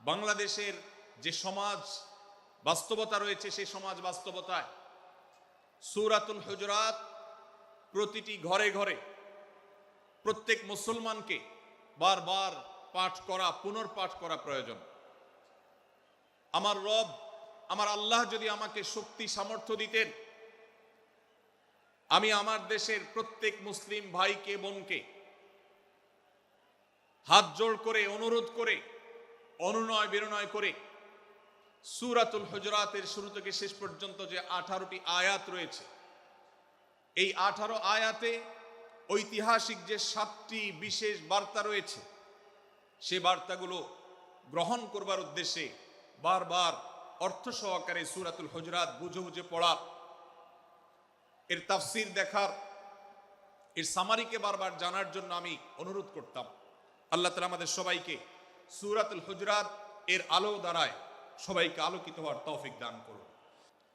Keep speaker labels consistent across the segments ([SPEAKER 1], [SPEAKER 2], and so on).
[SPEAKER 1] বাংলাদেশের যে সমাজ বাস্তবতা রয়েছে সেই সমাজ বাস্তবতায় সূরাতুল হুজুরাত প্রতিটি ঘরে ঘরে প্রত্যেক মুসলমানকে বারবার পাঠ করা, পুনর্পাঠ করা প্রয়োজন। আমার রব, আমার আল্লাহ যদি আমাকে শক্তি সামর্থ্য দিতেন, আমি আমার দেশের প্রত্যেক মুসলিম ভাইকে বোনকে হাত জোড় করে অনুরোধ করে অনুনয় বিনয় করে সূরাতুল হুজুরাতের শুরু থেকে শেষ পর্যন্ত যে 18টি আয়াত রয়েছে, এই 18 আয়াতে ঐতিহাসিক যে 7টি বিশেষ বার্তা রয়েছে, সে বার্তাগুলো গ্রহণ করবার উদ্দেশ্যে বারবার অর্থ সহকারে সূরাতুল হুজুরাত বুঝে বুঝে পড়া, এর তাফসীর দেখার, এর সামারিকে বারবার জানার জন্য আমি অনুরোধ করতাম। আল্লাহ তাআলা আমাদের সবাইকে সূরাতুল হুজুরাত এর আলো দ্বারায় সবাইকে আলোকিত হওয়ার তৌফিক দান করুন।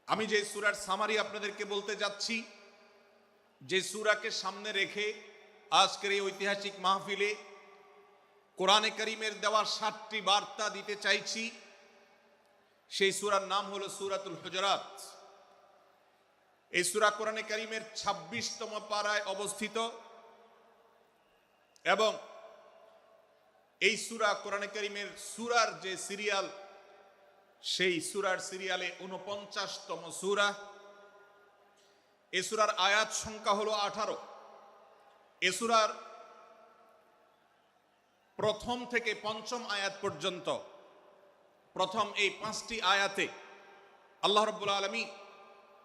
[SPEAKER 1] আমি যে সূরার সামারি আপনাদেরকে বলতে যাচ্ছি, যে সূরাকে সামনে রেখে আজকের এই ঐতিহাসিক মাহফিলে কোরআনে কারীমের দেওয়া 7টি বার্তা দিতে চাইছি, সেই সূরার নাম হলো সূরাতুল হুজুরাত। এই সূরা কোরআনে কারীমের 26তম পারায় অবস্থিত এবং এই সূরা কোরআনে কারীমের সূরার যে সিরিয়াল, সেই সূরার সিরিয়ালে 49তম সূরা। এই সূরার আয়াত সংখ্যা হলো 18। এই সূরার প্রথম থেকে পঞ্চম আয়াত পর্যন্ত প্রথম এই 5টি আয়াতে আল্লাহ রাব্বুল আলামিন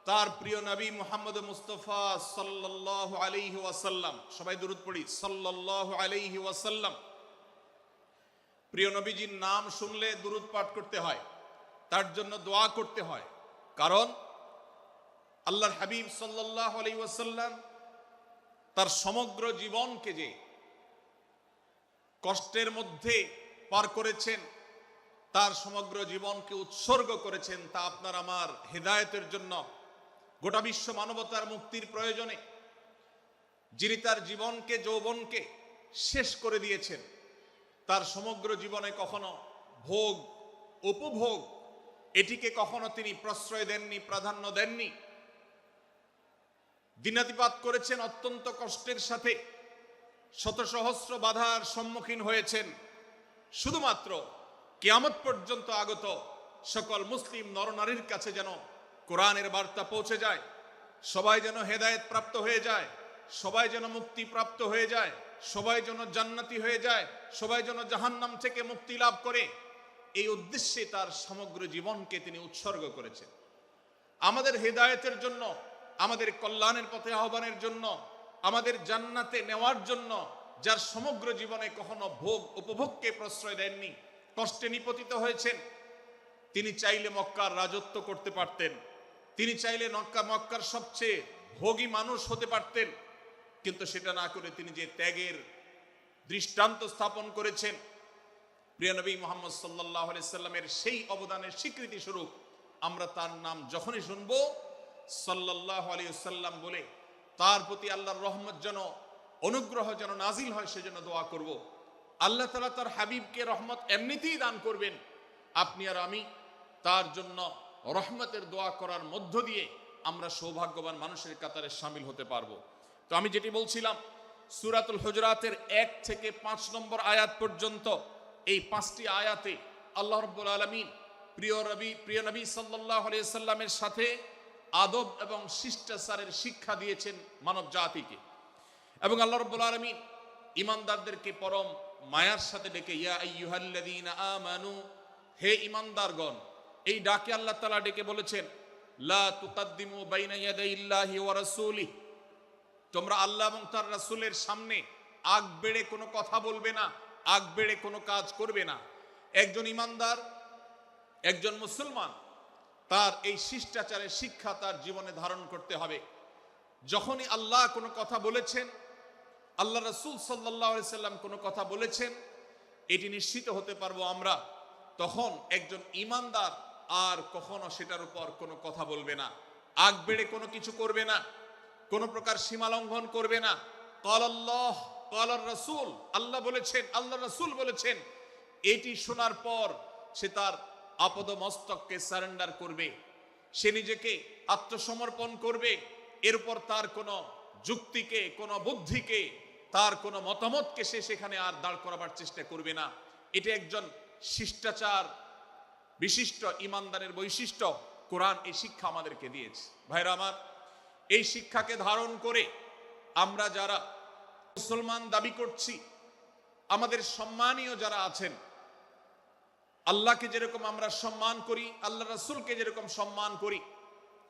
[SPEAKER 1] তার প্রিয় নবী মুহাম্মদ মুস্তাফা সাল্লাল্লাহু আলাইহি ওয়াসাল্লাম, সবাই দুরূদ পড়ি, সাল্লাল্লাহু আলাইহি ওয়াসাল্লাম, প্রিয় নবীজির নাম শুনলে দুরূদ পাঠ করতে হয়, তার জন্য দোয়া করতে হয়। কারণ আল্লাহর হাবিব সাল্লাল্লাহু আলাইহি ওয়াসাল্লাম তার সমগ্র জীবনকে যে কষ্টের মধ্যে পার করেছেন, তার সমগ্র জীবনকে উৎসর্গ করেছেন, তা আপনার আমার হেদায়েতের জন্য, গোটা বিশ্ব মানবতার মুক্তির প্রয়োজনে। যিনি তার জীবনকে, যৌবনকে শেষ করে দিয়েছেন, তার সমগ্র জীবনে কখনো ভোগ উপভোগ এটিকে কখনো তিনি প্রশ্রয় দেননি, প্রাধান্য দেননি। দিনাতিপাত করেছেন অত্যন্ত কষ্টের সাথে, শত সহস্র বাধার সম্মুখীন হয়েছেন, শুধুমাত্র কিয়ামত পর্যন্ত আগত সকল মুসলিম নরনারীর কাছে যেন কোরআনের বার্তা পৌঁছে যায়, সবাই যেন হেদায়েত প্রাপ্ত হয়ে যায়, সবাই যেন মুক্তি প্রাপ্ত হয়ে যায়, সবাই যেন জান্নাতি হয়ে যায়, সবাই যেন জাহান্নাম থেকে মুক্তি লাভ করে, এই উদ্দেশ্যে তার সমগ্র জীবনকে তিনি উৎসর্গ করেছেন। আমাদের হেদায়েতের জন্য, আমাদের কল্যাণের পথে আহ্বানের জন্য, আমাদের জান্নাতে নেওয়ার জন্য, যার সমগ্র জীবনে কখনো ভোগ উপভোগকে প্রশ্রয় দেননি, কষ্টে নিপতিত হয়েছেন। তিনি চাইলে মক্কার রাজত্ব করতে পারতেন, তিনি চাইলে মক্কার সবচেয়ে ভোগী মানুষ হতে পারতেন, কিন্তু সেটা না করে তিনি যে ত্যাগের দৃষ্টান্ত স্থাপন করেছেন, প্রিয় নবী মুহাম্মদ সাল্লাল্লাহু আলাইহি সাল্লামের সেই অবদানের স্বীকৃতি স্বরূপ আমরা তার নাম যখনই শুনব সাল্লাল্লাহু আলাইহি সাল্লাম বলে তার প্রতি আল্লাহর রহমত যেন, অনুগ্রহ যেন নাজিল হয়, সেজন্য দোয়া করব। আল্লাহ তাআলা তার হাবিবকে রহমত এমনিতেই দান করবেন, আপনি আর আমি তার জন্য রহমতের দোয়া করার মধ্য দিয়ে আমরা সৌভাগ্যবান মানুষের কাতারে শামিল হতে পারবো। তো আমি যেটি বলছিলাম, সূরাতুল হুজুরাতের 1 থেকে 5 নম্বর আয়াত পর্যন্ত এই 5টি আয়াতে আল্লাহ রাব্বুল আলামিন প্রিয় নবী সাল্লাল্লাহু আলাইহি সাল্লামের সাথে আদব এবং শিষ্টাচারের শিক্ষা দিয়েছেন মানব জাতিকে। এবং আল্লাহ রাব্বুল আলামিন ঈমানদারদেরকে পরম মায়ার সাথে ডেকে, ইয়া আইয়ুহাল্লাযীনা আমানু, হে ঈমানদারগণ, এই ডাকে আল্লাহ তাআলা ডেকে বলেছেন, লা তুকাদ্দিমু বাইনা ইয়াদাইল্লাহি ওয়া রাসূলিহি, তোমরা আল্লাহ এবং তার রাসূলের সামনে আগ বেড়ে কোনো কথা বলবে না, আগ বেড়ে কোনো কাজ করবে না। একজন ঈমানদার, একজন মুসলমান, তার এই শিষ্টাচারের শিক্ষা তার জীবনে ধারণ করতে হবে। যখনই আল্লাহ কোনো কথা বলেছেন, আল্লাহ রাসূল সাল্লাল্লাহু আলাইহি সাল্লাম কোনো কথা বলেছেন, এটি নিশ্চিত হতে পারবো আমরা, তখন একজন ঈমানদার আর কখনো সেটার উপর কোনো কথা বলবে না, আগ বেড়ে কোনো কিছু করবে না, কোনো প্রকার সীমা লঙ্ঘন করবে না। ক্বালাল্লাহ ক্বালার রাসূল, আল্লাহ বলেছেন, আল্লাহ রাসূল বলেছেন, এটি শোনার পর সে তার আপদ মস্তককে সারেন্ডার করবে, সে নিজেকে আত্মসমর্পণ করবে। এরপর তার কোনো যুক্তিকে, কোনো বুদ্ধিকে, তার কোনো মতামতকে সে সেখানে আর দাঁড় করাবার চেষ্টা করবে না। এটা একজন শিষ্টাচার বিশিষ্ট ইমানদারের বৈশিষ্ট্য। কোরআন এই শিক্ষা আমাদেরকে দিয়েছে। ভাইরা আমার, এই শিক্ষাকে ধারণ করে আমরা যারা মুসলমান দাবি করছি, আমাদের সম্মানীয় যারা আছেন, আল্লাহকে যেরকম আমরা সম্মান করি, আল্লাহ রাসূলকে যেরকম সম্মান করি,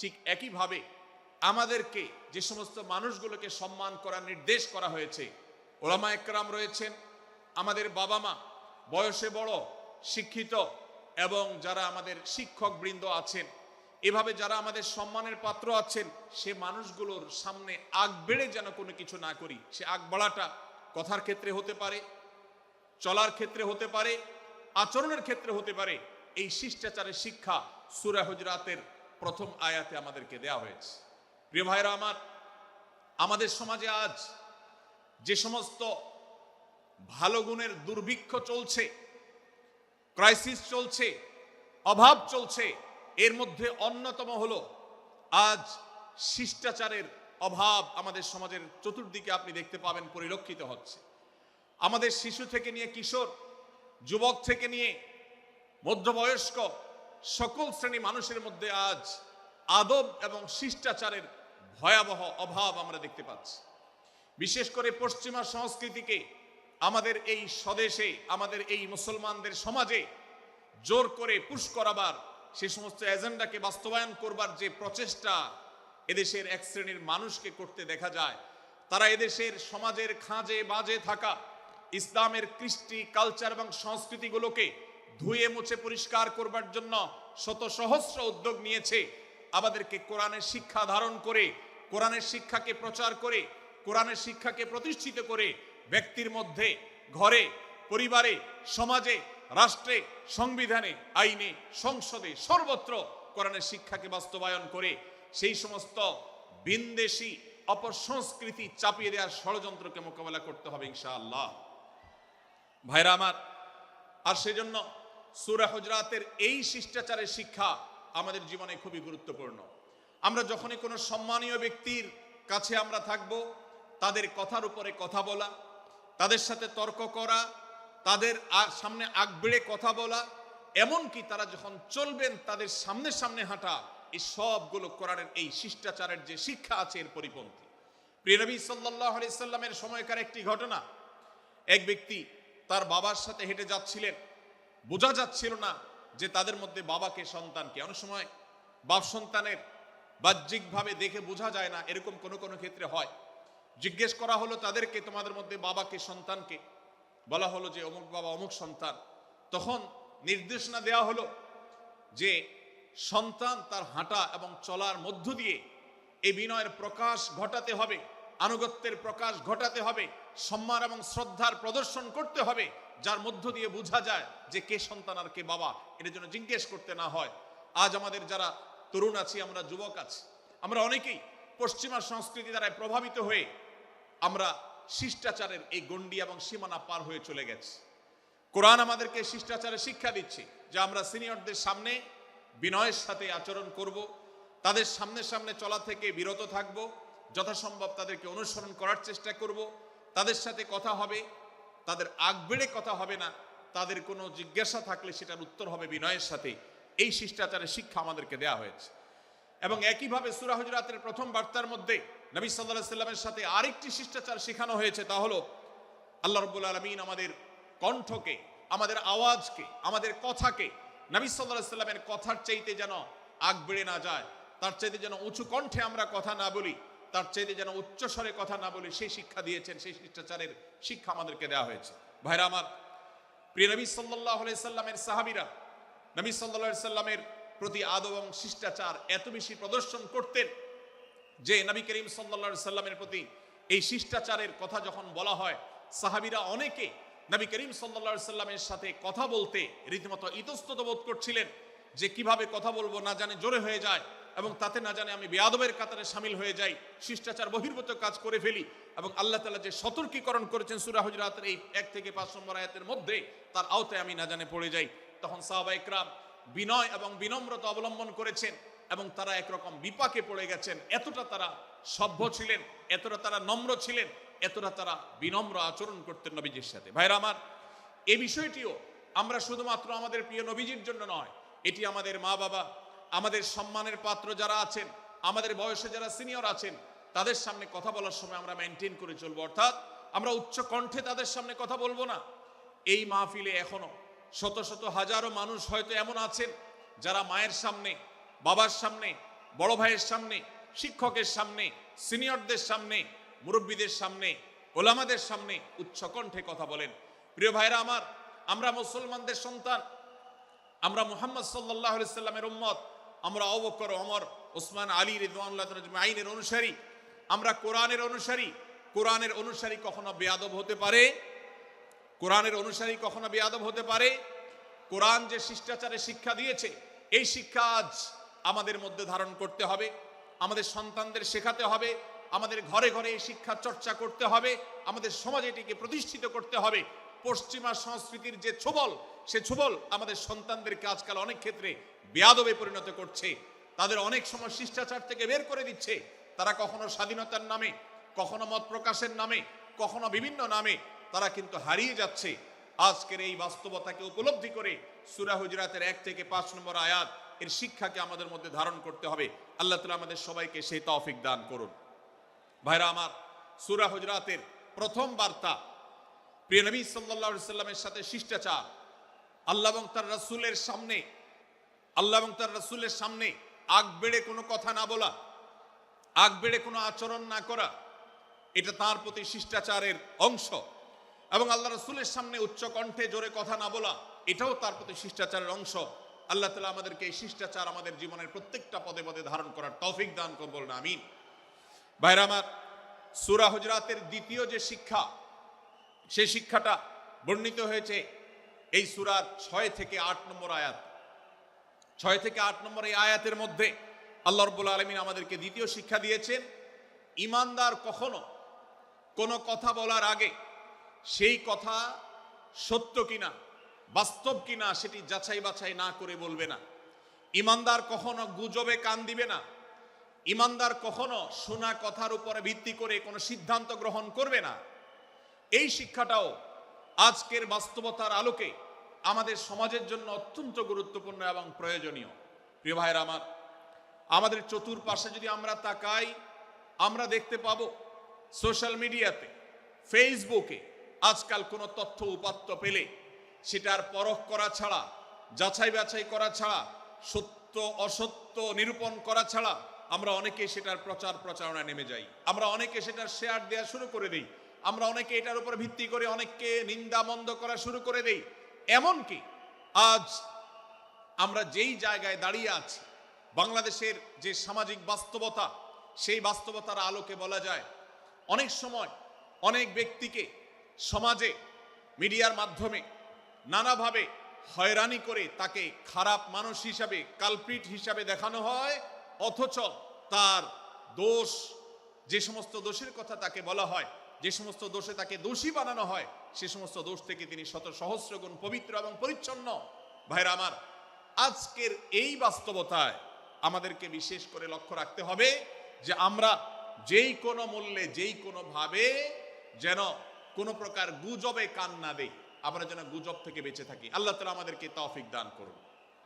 [SPEAKER 1] ঠিক একইভাবে আমাদেরকে যে সমস্ত মানুষগুলোকে সম্মান করার নির্দেশ করা হয়েছে, ওলামা একরাম রয়েছেন, আমাদের বাবা মা, বয়সে বড়, শিক্ষিত, এবং যারা আমাদের শিক্ষক বৃন্দ আছেন, এভাবে যারা আমাদের সম্মানের পাত্র আছেন, সে মানুষগুলোর সামনে আগ বেড়ে যেন কোনো কিছু না করি। সে আগ বাড়াটা কথার ক্ষেত্রে হতে পারে, চলার ক্ষেত্রে হতে পারে, আচরণের ক্ষেত্রে হতে পারে। এই শিষ্টাচারের শিক্ষা সূরা হুজরাতের প্রথম আয়াতে আমাদেরকে দেয়া হয়েছে। প্রিয় ভাইরা আমার, আমাদের সমাজে আজ যে সমস্ত ভালো গুণের দুর্ভিক্ষ চলছে, ক্রাইসিস চলছে, অভাব চলছে, এর মধ্যে অন্যতম হলো আজ শিষ্টাচারের অভাব। আমাদের সমাজের চতুর্দিকে আপনি দেখতে পাবেন পরিলক্ষিত হচ্ছে। আমাদের শিশু থেকে নিয়ে কিশোর, যুবক থেকে নিয়ে মধ্যবয়স্ক সকল শ্রেণী মানুষের মধ্যে আজ আদব এবং শিষ্টাচারের ভয়াবহ অভাব আমরা দেখতে পাচ্ছি। বিশেষ করে পশ্চিমা সংস্কৃতিকে আমাদের এই স্বদেশে, আমাদের এই মুসলমানদের সমাজে জোর করে পুশ করাবার, সে সমস্ত এজেন্ডাকে বাস্তবায়ন করবার যে প্রচেষ্টা এদেশের এক শ্রেণীর মানুষকে করতে দেখা যায়, তারা এদেশের সমাজের খাঁজে বাজে থাকা ইসলামের কৃষ্টি, কালচার এবং সংস্কৃতিগুলোকে ধুয়ে মুছে পরিষ্কার করবার জন্য শত সহস্র উদ্যোগ নিয়েছে। আমাদেরকে কোরআনের শিক্ষা ধারণ করে, কোরআনের শিক্ষাকে প্রচার করে, কোরআনের শিক্ষাকে প্রতিষ্ঠিত করে ব্যক্তির মধ্যে, ঘরে, পরিবারে, সমাজে, রাষ্ট্রে, সংবিধানে, আইনে, সংসদে, সর্বত্র কোরআনের শিক্ষাকে বাস্তবায়ন করে সেই সমস্ত বিন্দেশী অপসংস্কৃতি চাপিয়ে দেওয়ার ষড়যন্ত্রকে মোকাবেলা করতে হবে ইনশাআল্লাহ। ভাইরা আমার, আর সেজন্য সূরা হুজরাতের এই শিষ্টাচারের শিক্ষা আমাদের জীবনে খুবই গুরুত্বপূর্ণ। আমরা যখনই কোনো সম্মানীয় ব্যক্তির কাছে আমরা থাকব, তাদের কথার উপরে কথা বলা, তাদের সাথে তর্ক করা, তাদের সামনে আগ বেড়ে কথা বলা, এমনকি তারা যখন চলবেন তাদের সামনে সামনে হাঁটা, এই সবগুলো কোরআনের এই শিষ্টাচারের যে শিক্ষা আছে এর পরিপন্থী। প্রিয় নবী সাল্লাল্লাহু আলাইহি সাল্লামের সময়কার একটি ঘটনা, এক ব্যক্তি তার বাবার সাথে হেঁটে যাচ্ছিলেন, বোঝা যাচ্ছিল না যে তাদের মধ্যে বাবাকে সন্তানকে। অনেক সময় বাপ সন্তানের বাহ্যিকভাবে দেখে বোঝা যায় না, এরকম কোনো কোনো ক্ষেত্রে হয়। জিজ্ঞেস করা হলো তাদেরকে, তোমাদের মধ্যে বাবাকে সন্তানকে? বলা হলো যে অমুক বাবা, অমুক সন্তান। তখন নির্দেশনা দেওয়া হলো যে সন্তান তার হাঁটা এবং চলার মধ্য দিয়ে এই বিনয়ের প্রকাশ ঘটাতে হবে, আনুগত্যের প্রকাশ ঘটাতে হবে, সম্মান এবং শ্রদ্ধার প্রদর্শন করতে হবে, যার মধ্য দিয়ে বোঝা যায় যে কে সন্তান আর কে বাবা। এর জন্য জিজ্ঞেস করতে না হয়। আজ আমাদের যারা তরুণ আছি, আমরা যুবক আছি, আমরা অনেকেই পশ্চিমা সংস্কৃতি দ্বারা প্রভাবিত হয়ে আমরা শিষ্টাচারের এই গণ্ডি এবং সীমানা পার হয়ে চলে গেছি। কোরআন আমাদেরকে শিষ্টাচারের শিক্ষা দিচ্ছে যে আমরা সিনিয়রদের সামনে বিনয়ের সাথে আচরণ করব, তাদের সামনে সামনে চলা থেকে বিরত থাকব, যথাসম্ভব তাদেরকে অনুসরণ করার চেষ্টা করব, তাদের সাথে কথা হবে, তাদের আগ বেড়ে কথা হবে না, তাদের কোনো জিজ্ঞাসা থাকলে সেটার উত্তর হবে বিনয়ের সাথে। এই শিষ্টাচারের শিক্ষা আমাদেরকে দেওয়া হয়েছে। এবং একইভাবে সূরা হুজরাতের প্রথম বার্তার মধ্যে নবী সাল্লাল্লাহু আলাইহি সাল্লামের সাথে আরেকটি শিষ্টাচার শেখানো হয়েছে, তা হলো আল্লাহ রাব্বুল আলামিন আমাদের কণ্ঠকে, আমাদের আওয়াজকে, আমাদের কথাকে নবী সাল্লাল্লাহু আলাইহি সাল্লামের কথার চাইতে যেন আগ বেড়ে না যায়, তার চাইতে যেন উঁচু কণ্ঠে আমরা কথা না বলি, তার চাইতে যেন উচ্চ স্বরে কথা না বলি, সেই শিক্ষা দিয়েছেন। সেই শিষ্টাচারের শিক্ষা আমাদেরকে দেওয়া হয়েছে। ভাইরা আমার, প্রিয় নবী সাল্লাল্লাহু আলাইহি সাল্লামের সাহাবীরা নবী সাল্লাল্লাহু আলাইহি সাল্লামের প্রতি আদব এবং শিষ্টাচার এত বেশি প্রদর্শন করতেন যে নবী করিম সাল্লাল্লাহু আলাইহি সাল্লামের প্রতি এই শিষ্টাচারের কথা যখন বলা হয়, সাহাবীরা অনেকে নবী করিম সাল্লাল্লাহু আলাইহি সাল্লামের সাথে কথা বলতে রীতিমতো ইতস্তত বোধ করছিলেন যে কিভাবে কথা বলবো, না জানে জোরে হয়ে যায় এবং তাতে না জানে আমি বেয়াদবের কাতারে শামিল হয়ে যাই, শিষ্টাচার বহির্ভূত কাজ করে ফেলি। এবং আল্লাহ তাআলা যে সতর্কীকরণ করেছেন সূরা হুজরাতের এই 1 থেকে 5 নম্বর আয়াতের মধ্যে, তার আওতায় আমি না জানে পড়ে যাই। তখন সাহাবায়ে কেরাম বিনয় এবং বিনম্রতা অবলম্বন করেছেন এবং তারা একরকম বিপাকে পড়ে গেছেন। এতটা তারা সভ্য ছিলেন, এতটা তারা নম্র ছিলেন, এতটা তারা বিনম্র আচরণ করতেন নবীজির সাথে। ভাইরা আমার, এই বিষয়টিও আমরা শুধুমাত্র আমাদের প্রিয় নবীজির জন্য নয়, এটি আমাদের মা বাবা, আমাদের সম্মানের পাত্র যারা আছেন, আমাদের বয়সে যারা সিনিয়র আছেন, তাদের সামনে কথা বলার সময় আমরা মেনটেন করে চলবো। অর্থাৎ আমরা উচ্চ কণ্ঠে তাদের সামনে কথা বলবো না। এই মাহফিলে এখনো শত শত হাজারো মানুষ হয়তো এমন আছেন যারা মায়ের সামনে, বাবার সামনে, বড় ভাইয়ের সামনে, শিক্ষকের সামনে, সিনিয়রদের সামনে, মুরব্বীদের সামনে, ওলামাদের সামনে উচ্চ কণ্ঠে কথা বলেন। প্রিয় ভাইরা আমার, আমরা মুসলমানদের সন্তান, আমরা মুহাম্মদ সাল্লাল্লাহু আলাইহি সাল্লামের উম্মত, আমরা আবু বকর, ওমর, ওসমান, আলী রাদিয়াল্লাহু আজমাইনের অনুসারী, আমরা কোরআনের অনুসারী। কোরআনের অনুসারী কখনো বেয়াদব হতে পারে? কোরআনের অনুসারী কখনো বেয়াদব হতে পারে? কোরআন যে শিষ্টাচারে শিক্ষা দিয়েছে, এই শিক্ষা আজ আমাদের মধ্যে ধারণ করতে হবে, আমাদের সন্তানদের শেখাতে হবে, আমাদের ঘরে ঘরে এই শিক্ষা চর্চা করতে হবে, আমাদের সমাজে এটিকে প্রতিষ্ঠিত করতে হবে। পশ্চিমা সংস্কৃতির যে ছোবল, সে ছোবল আমাদের সন্তানদেরকে আজকাল অনেক ক্ষেত্রে বেয়াদবে পরিণত করছে, তাদের অনেক সময় শিষ্টাচার থেকে বের করে দিচ্ছে। তারা কখনো স্বাধীনতার নামে, কখনো মত প্রকাশের নামে, কখনো বিভিন্ন নামে তারা কিন্তু হারিয়ে যাচ্ছে। আজকের এই বাস্তবতাকে উপলব্ধি করে সূরা হুজুরাতের 1 থেকে 5 নম্বর আয়াত এর শিক্ষাকে আমাদের মধ্যে ধারণ করতে হবে। আল্লাহ তাআলা আমাদের সবাইকে সেই তৌফিক দান করুন। ভাইরা আমার, সূরা হুজুরাতের প্রথম বার্তা প্রিয় নবী সাল্লাল্লাহু আলাইহি সাল্লামের সাথে শিষ্টাচার। আল্লাহ এবং তার রাসূলের সামনে, আল্লাহ এবং তার রাসূলের সামনে আগ বেড়ে কোনো কথা না বলা, আগ বেড়ে কোনো আচরণ না করা, এটা তার প্রতি শিষ্টাচারের অংশ। এবং আল্লাহ রাসূলের সামনে উচ্চ কণ্ঠে জোরে কথা না বলা, এটাও তার প্রতি শিষ্টাচারের অংশ। আল্লাহ তাআলা আমাদেরকে এই শিষ্টাচার আমাদের জীবনের প্রত্যেকটা পদে পদে ধারণ করার তৌফিক দান করুন, বলুন আমিন। ভাইরা আমার, সূরা হুজুরাতের দ্বিতীয় যে শিক্ষা, সেই শিক্ষাটা বর্ণিত হয়েছে এই সূরার 6 থেকে 8 নম্বর আয়াত। 6 থেকে 8 নম্বর এই আয়াতের মধ্যে আল্লাহ রাব্বুল আলামিন আমাদেরকে দ্বিতীয় শিক্ষা দিয়েছেন, ঈমানদার কখনো কোনো কথা বলার আগে সেই কথা সত্য কিনা, বাস্তব কিনা সেটি যাচাই বাছাই না করে বলবে না। ঈমানদার কখনো গুজবে কান দিবে না। ঈমানদার কখনো শোনা কথার উপরে ভিত্তি করে কোনো সিদ্ধান্ত গ্রহণ করবে না। এই শিক্ষাটাও আজকের বাস্তবতার আলোকে আমাদের সমাজের জন্য অত্যন্ত গুরুত্বপূর্ণ এবং প্রয়োজনীয়। প্রিয় ভাইরা আমার, আমাদের চতুর্পাশে যদি আমরা তাকাই, আমরা দেখতে পাবো সোশ্যাল মিডিয়াতে, ফেসবুকে আজকাল কোনো তথ্য উপাত্ত পেলে সেটার পরখ করা ছাড়া, যাচাই বাছাই করা ছাড়া, সত্য অসত্য নিরূপণ করা ছাড়া আমরা অনেকে সেটার প্রচার প্রচারণায় নেমে যাই। আমরা অনেকে সেটার শেয়ার দেওয়া শুরু করে দিই। আমরা অনেকে এটার উপর ভিত্তি করে অনেককে নিন্দা মন্দ করা শুরু করে দেই। এমনকি আজ আমরা যেই জায়গায় দাঁড়িয়ে আছি, বাংলাদেশের যে সামাজিক বাস্তবতা, সেই বাস্তবতার আলোকে বলা যায় অনেক সময় অনেক ব্যক্তিকে সমাজে মিডিয়ার মাধ্যমে নানাভাবে হয়রানি করে তাকে খারাপ মানুষ হিসাবে, কালপ্রিট হিসাবে দেখানো হয়, অথচ তার দোষ, যে সমস্ত দোষের কথা তাকে বলা হয়, যে সমস্ত দোষে তাকে দোষী বানানো হয়, সে সমস্ত দোষ থেকে তিনি শত সহস্র গুণ পবিত্র এবং পরিচ্ছন্ন। ভাইরা আমার, আজকের এই বাস্তবতায় আমাদেরকে বিশেষ করে লক্ষ্য রাখতে হবে যে আমরা যেই কোনো মূল্যে, যেই কোনো ভাবে যেন কোনো প্রকার গুজবে কান না দেই, আমরা যেন গুজব থেকে বেঁচে থাকি। আল্লাহ তাআলা আমাদেরকে তৌফিক দান করুন।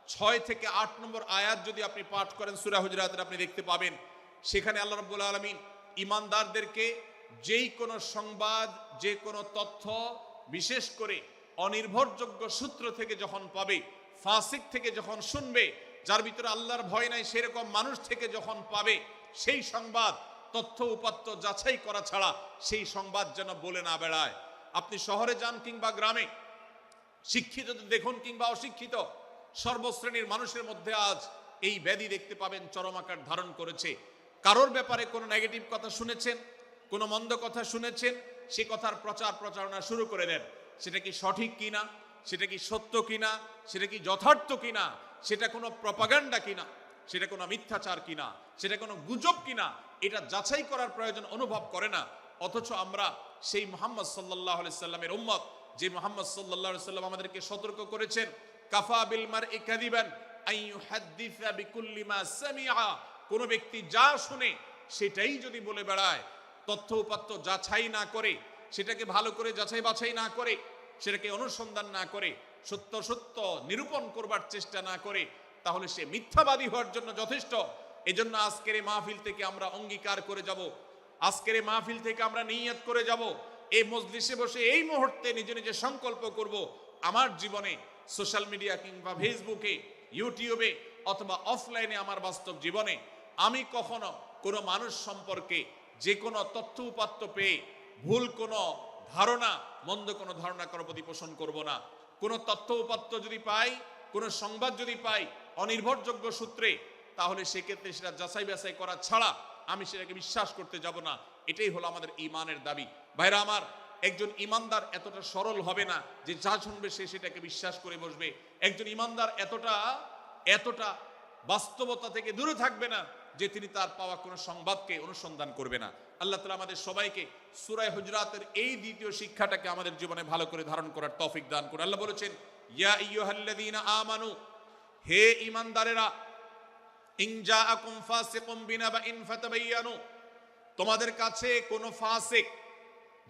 [SPEAKER 1] 6 থেকে 8 নম্বর আয়াত যদি আপনি পাঠ করেন সূরা হুজুরাতের, আপনি দেখতে পাবেন সেখানে আল্লাহ রাব্বুল আলামিন ঈমানদারদেরকে যেই কোনো সংবাদ, যে কোনো তথ্য, বিশেষ করে অনির্ভরযোগ্য সূত্র থেকে যখন পাবে, ফাসিক থেকে যখন শুনবে, যার ভিতরে আল্লাহর ভয় নাই সেরকম মানুষ থেকে যখন পাবে, সেই সংবাদ তথ্য উপাত্ত যাচাই করা ছাড়া সেই সংবাদ যেন বলে না বেড়ায়। আপনি শহরে যান কিংবা গ্রামে, শিক্ষিত দেখুন কিংবা অশিক্ষিত, সর্বশ্রেণীর মানুষের মধ্যে আজ এই ব্যাধি দেখতে পাবেন চরম আকার ধারণ করেছে। কারোর ব্যাপারে কোনো নেগেটিভ কথা শুনেছেন, কোনো মন্দ কথা শুনেছেন, সে কথার প্রচার প্রচারণা শুরু করে দেন। সেটা কি সঠিক কিনা, সেটা কি সত্য কিনা, সেটা কি যথার্থ কিনা, সেটা কোনো প্রপাগান্ডা কিনা, সেটা কোনো মিথ্যাচার কিনা, সেটা কোনো গুজব কিনা, এটা যাচাই করার প্রয়োজন অনুভব করে না। অথচ আমরা সেই মুহাম্মদ সাল্লাল্লাহু আলাইহি সাল্লামের উম্মত, যে মুহাম্মদ সাল্লাল্লাহু আলাইহি সাল্লাম আমাদেরকে সতর্ক করেছেন, কাফা বিল মারই কাযিবান আন ইউহাদ্দিসা বিকুল্লি মা সামিআ, কোন ব্যক্তি যা শুনে সেটাই যদি বলে বেড়ায়, তথ্য উপাত্ত যাচাই না করে, সেটাকে ভালো করে যাচাই বাছাই না করে, সেটাকে অনুসন্ধান না করে, সত্য সত্য নিরূপণ করবার চেষ্টা না করে, তাহলে সে মিথ্যাবাদী হওয়ার জন্য যথেষ্ট। এজন্য আজকের এই মাহফিল থেকে আমরা অঙ্গীকার করে যাব, আজকের এই মাহফিল থেকে আমরা নিয়ত করে যাব, এই মজলিসে বসে এই মুহূর্তে নিজে নিজে সংকল্প করব, আমার জীবনে সোশ্যাল মিডিয়া কিংবা ফেসবুকে, ইউটিউবে অথবা অফলাইনে আমার বাস্তব জীবনে আমি কখনো কোনো মানুষ সম্পর্কে যে কোনো তথ্য উপাত্ত পেয়ে ভুল কোনো ধারণা, মন্দ কোনো ধারণা কারো প্রতি পোষণ করব না। কোনো তথ্য উপাত্ত যদি পাই, কোনো সংবাদ যদি পাই অনির্ভরযোগ্য সূত্রে, তাহলে সেক্ষেত্রে সেটা যাচাই বাছাই করা ছাড়া আমি সেটাকে বিশ্বাস করতে যাব না। এটাই হলো আমাদের ঈমানের দাবি। ভাইরা আমার, একজন ঈমানদার এতটা সরল হবে না যে যা শুনবে সে সেটাকে বিশ্বাস করে বসবে। একজন ঈমানদার এতটা বাস্তবতা থেকে দূরে থাকবে না যে তিনি তার পাওয়া কোনো সংবাদকে অনুসন্ধান করবে না। আল্লাহ তাআলা আমাদের সবাইকে সূরা হুজরাতের এই দ্বিতীয় শিক্ষাটাকে আমাদের জীবনে ভালো করে ধারণ করার তৌফিক দান করুন। আল্লাহ বলেছেন, ইয়া আইয়ুহাল্লাযীনা আমানু, হে ঈমানদারেরা, ইন জাআকুম ফাসিকুম বিনাবাইন ফাতাবায়ানু, তোমাদের কাছে কোনো ফাসিক,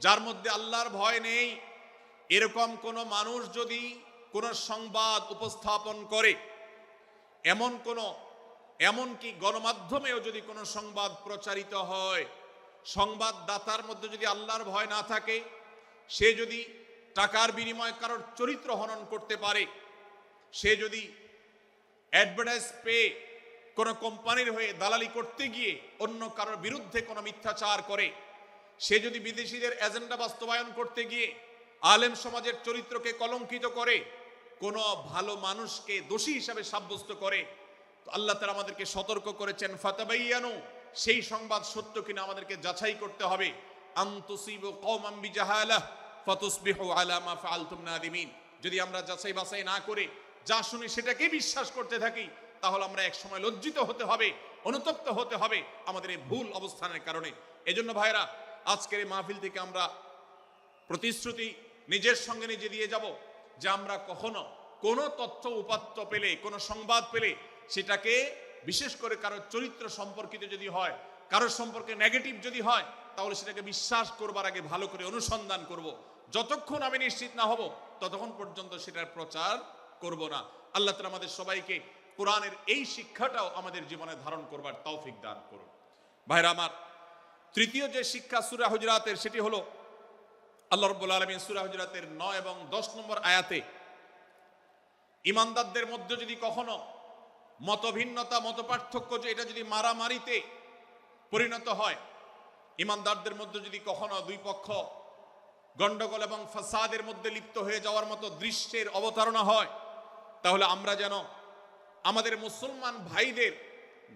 [SPEAKER 1] যার মধ্যে আল্লাহর ভয় নেই, এরকম কোন মানুষ যদি কোন সংবাদ উপস্থাপন করে, এমনকি গণমাধ্যমেও যদি কোনো সংবাদ প্রচারিত হয়, সংবাদদাতার মধ্যে যদি আল্লাহর ভয় না থাকে, সে যদি টাকার বিনিময়ে কারোর চরিত্র হনন করতে পারে, সে যদি অ্যাডভার্টাইজ পেয়ে কোনো কোম্পানির হয়ে দালালি করতে গিয়ে অন্য কারোর বিরুদ্ধে কোনো মিথ্যাচার করে, সে যদি বিদেশিদের এজেন্ডা বাস্তবায়ন করতে গিয়ে আলেম সমাজের চরিত্রকে কলঙ্কিত করে, কোনো ভালো মানুষকে দোষী হিসাবে সাব্যস্ত করে, তো আল্লাহ তাআলা আমাদেরকে সতর্ক করেছেন, ফাতাবায়ানু, সেই সংবাদ সত্য কিনা আমাদেরকে যাচাই করতে হবে। আন তুসিবু কওমান বিজাহালাহ ফাতুসবিহু আলা মা ফাআলতুম নাদিমিন, যদি আমরা যাচাই বাছাই না করে যা শুনি সেটাকে বিশ্বাস করতে থাকি, তাহলে আমরা এক সময় লজ্জিত হতে হবে, অনুতপ্ত হতে হবে আমাদের এই ভুল অবস্থানের কারণে। এজন্য ভাইরা, আজকের এই মাহফিল থেকে আমরা প্রতিশ্রুতি নিজের সঙ্গে নিজে দিয়ে যাব যে আমরা কখনো কোনো তথ্য উপাত্ত পেলে, কোনো সংবাদ পেলে, সেটাকে বিশেষ করে কারোর চরিত্র সম্পর্কিত যদি হয়, কারোর সম্পর্কে নেগেটিভ যদি হয়, তাহলে সেটাকে বিশ্বাস করবার আগে ভালো করে অনুসন্ধান করব। যতক্ষণ আমি নিশ্চিত না হব ততক্ষণ পর্যন্ত সেটার প্রচার করব না। আল্লাহ তাআলা আমাদের সবাইকে কোরআনের এই শিক্ষাটাও আমাদের জীবনে ধারণ করবার তৌফিক দান করুন। ভাইরা আমার, তৃতীয় যে শিক্ষা সূরা হুজরাতের, সেটি হলো আল্লাহ রাব্বুল আলামিন সূরা হুজরাতের 9 এবং 10 নম্বর আয়াতে ঈমানদারদের মধ্যে যদি কখনো মতভিন্নতা, মতপার্থক্য, যে এটা যদি মারামারিতে পরিণত হয়, ঈমানদারদের মধ্যে যদি কখনো দুই পক্ষ গন্ডগোল এবং ফাসাদের মধ্যে লিপ্ত হয়ে যাওয়ার মতো দৃশ্যের অবতারণা হয়, তাহলে আমরা যেন আমাদের মুসলমান ভাইদের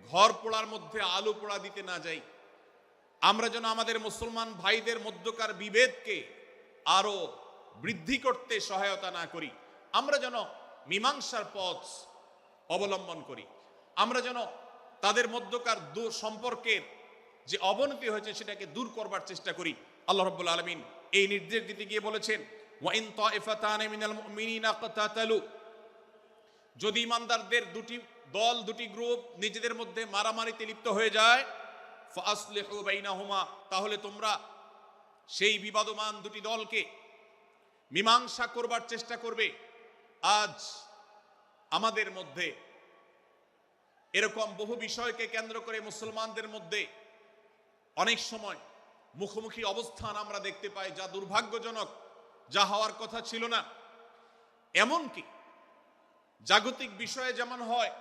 [SPEAKER 1] ঘর পোড়ার মধ্যে আলু পোড়া দিতে না যাই। আমরা যেন আমাদের মুসলমান ভাইদের মধ্যকার বিভেদকে আরো বৃদ্ধি করতে সহায়তা না করি। আমরা যেন মীমাংসার পথ অবলম্বন করি। আমরা যেন তাদের মধ্যকার সম্পর্কের যে অবনতি হয়েছে সেটাকে দূর করবার চেষ্টা করি। আল্লাহ রাব্বুল আলামিন এই নির্দেশ দিতে গিয়ে বলেছেন, ওয়া ইন তাইফাতানি মিনাল মুমিনিনা ইকতাতালু, যদি ঈমানদারদের দুটি দল, দুটি গ্রুপ নিজেদের মধ্যে মারামারিতে লিপ্ত হয়ে যায়, ফাসলিহু বাইনাহুমা, তাহলে তোমরা সেই বিবাদমান দুটি দলকে মীমাংসা করবার চেষ্টা করবে। আজ আমাদের মধ্যে এরকম বহু বিষয়কে কেন্দ্র করে মুসলমানদের মধ্যে অনেক সময় মুখোমুখি অবস্থান আমরা দেখতে পাই, যা দুর্ভাগ্যজনক, যা হওয়ার কথা ছিল না। এমনকি জাগতিক বিষয়ে যেমন হয়,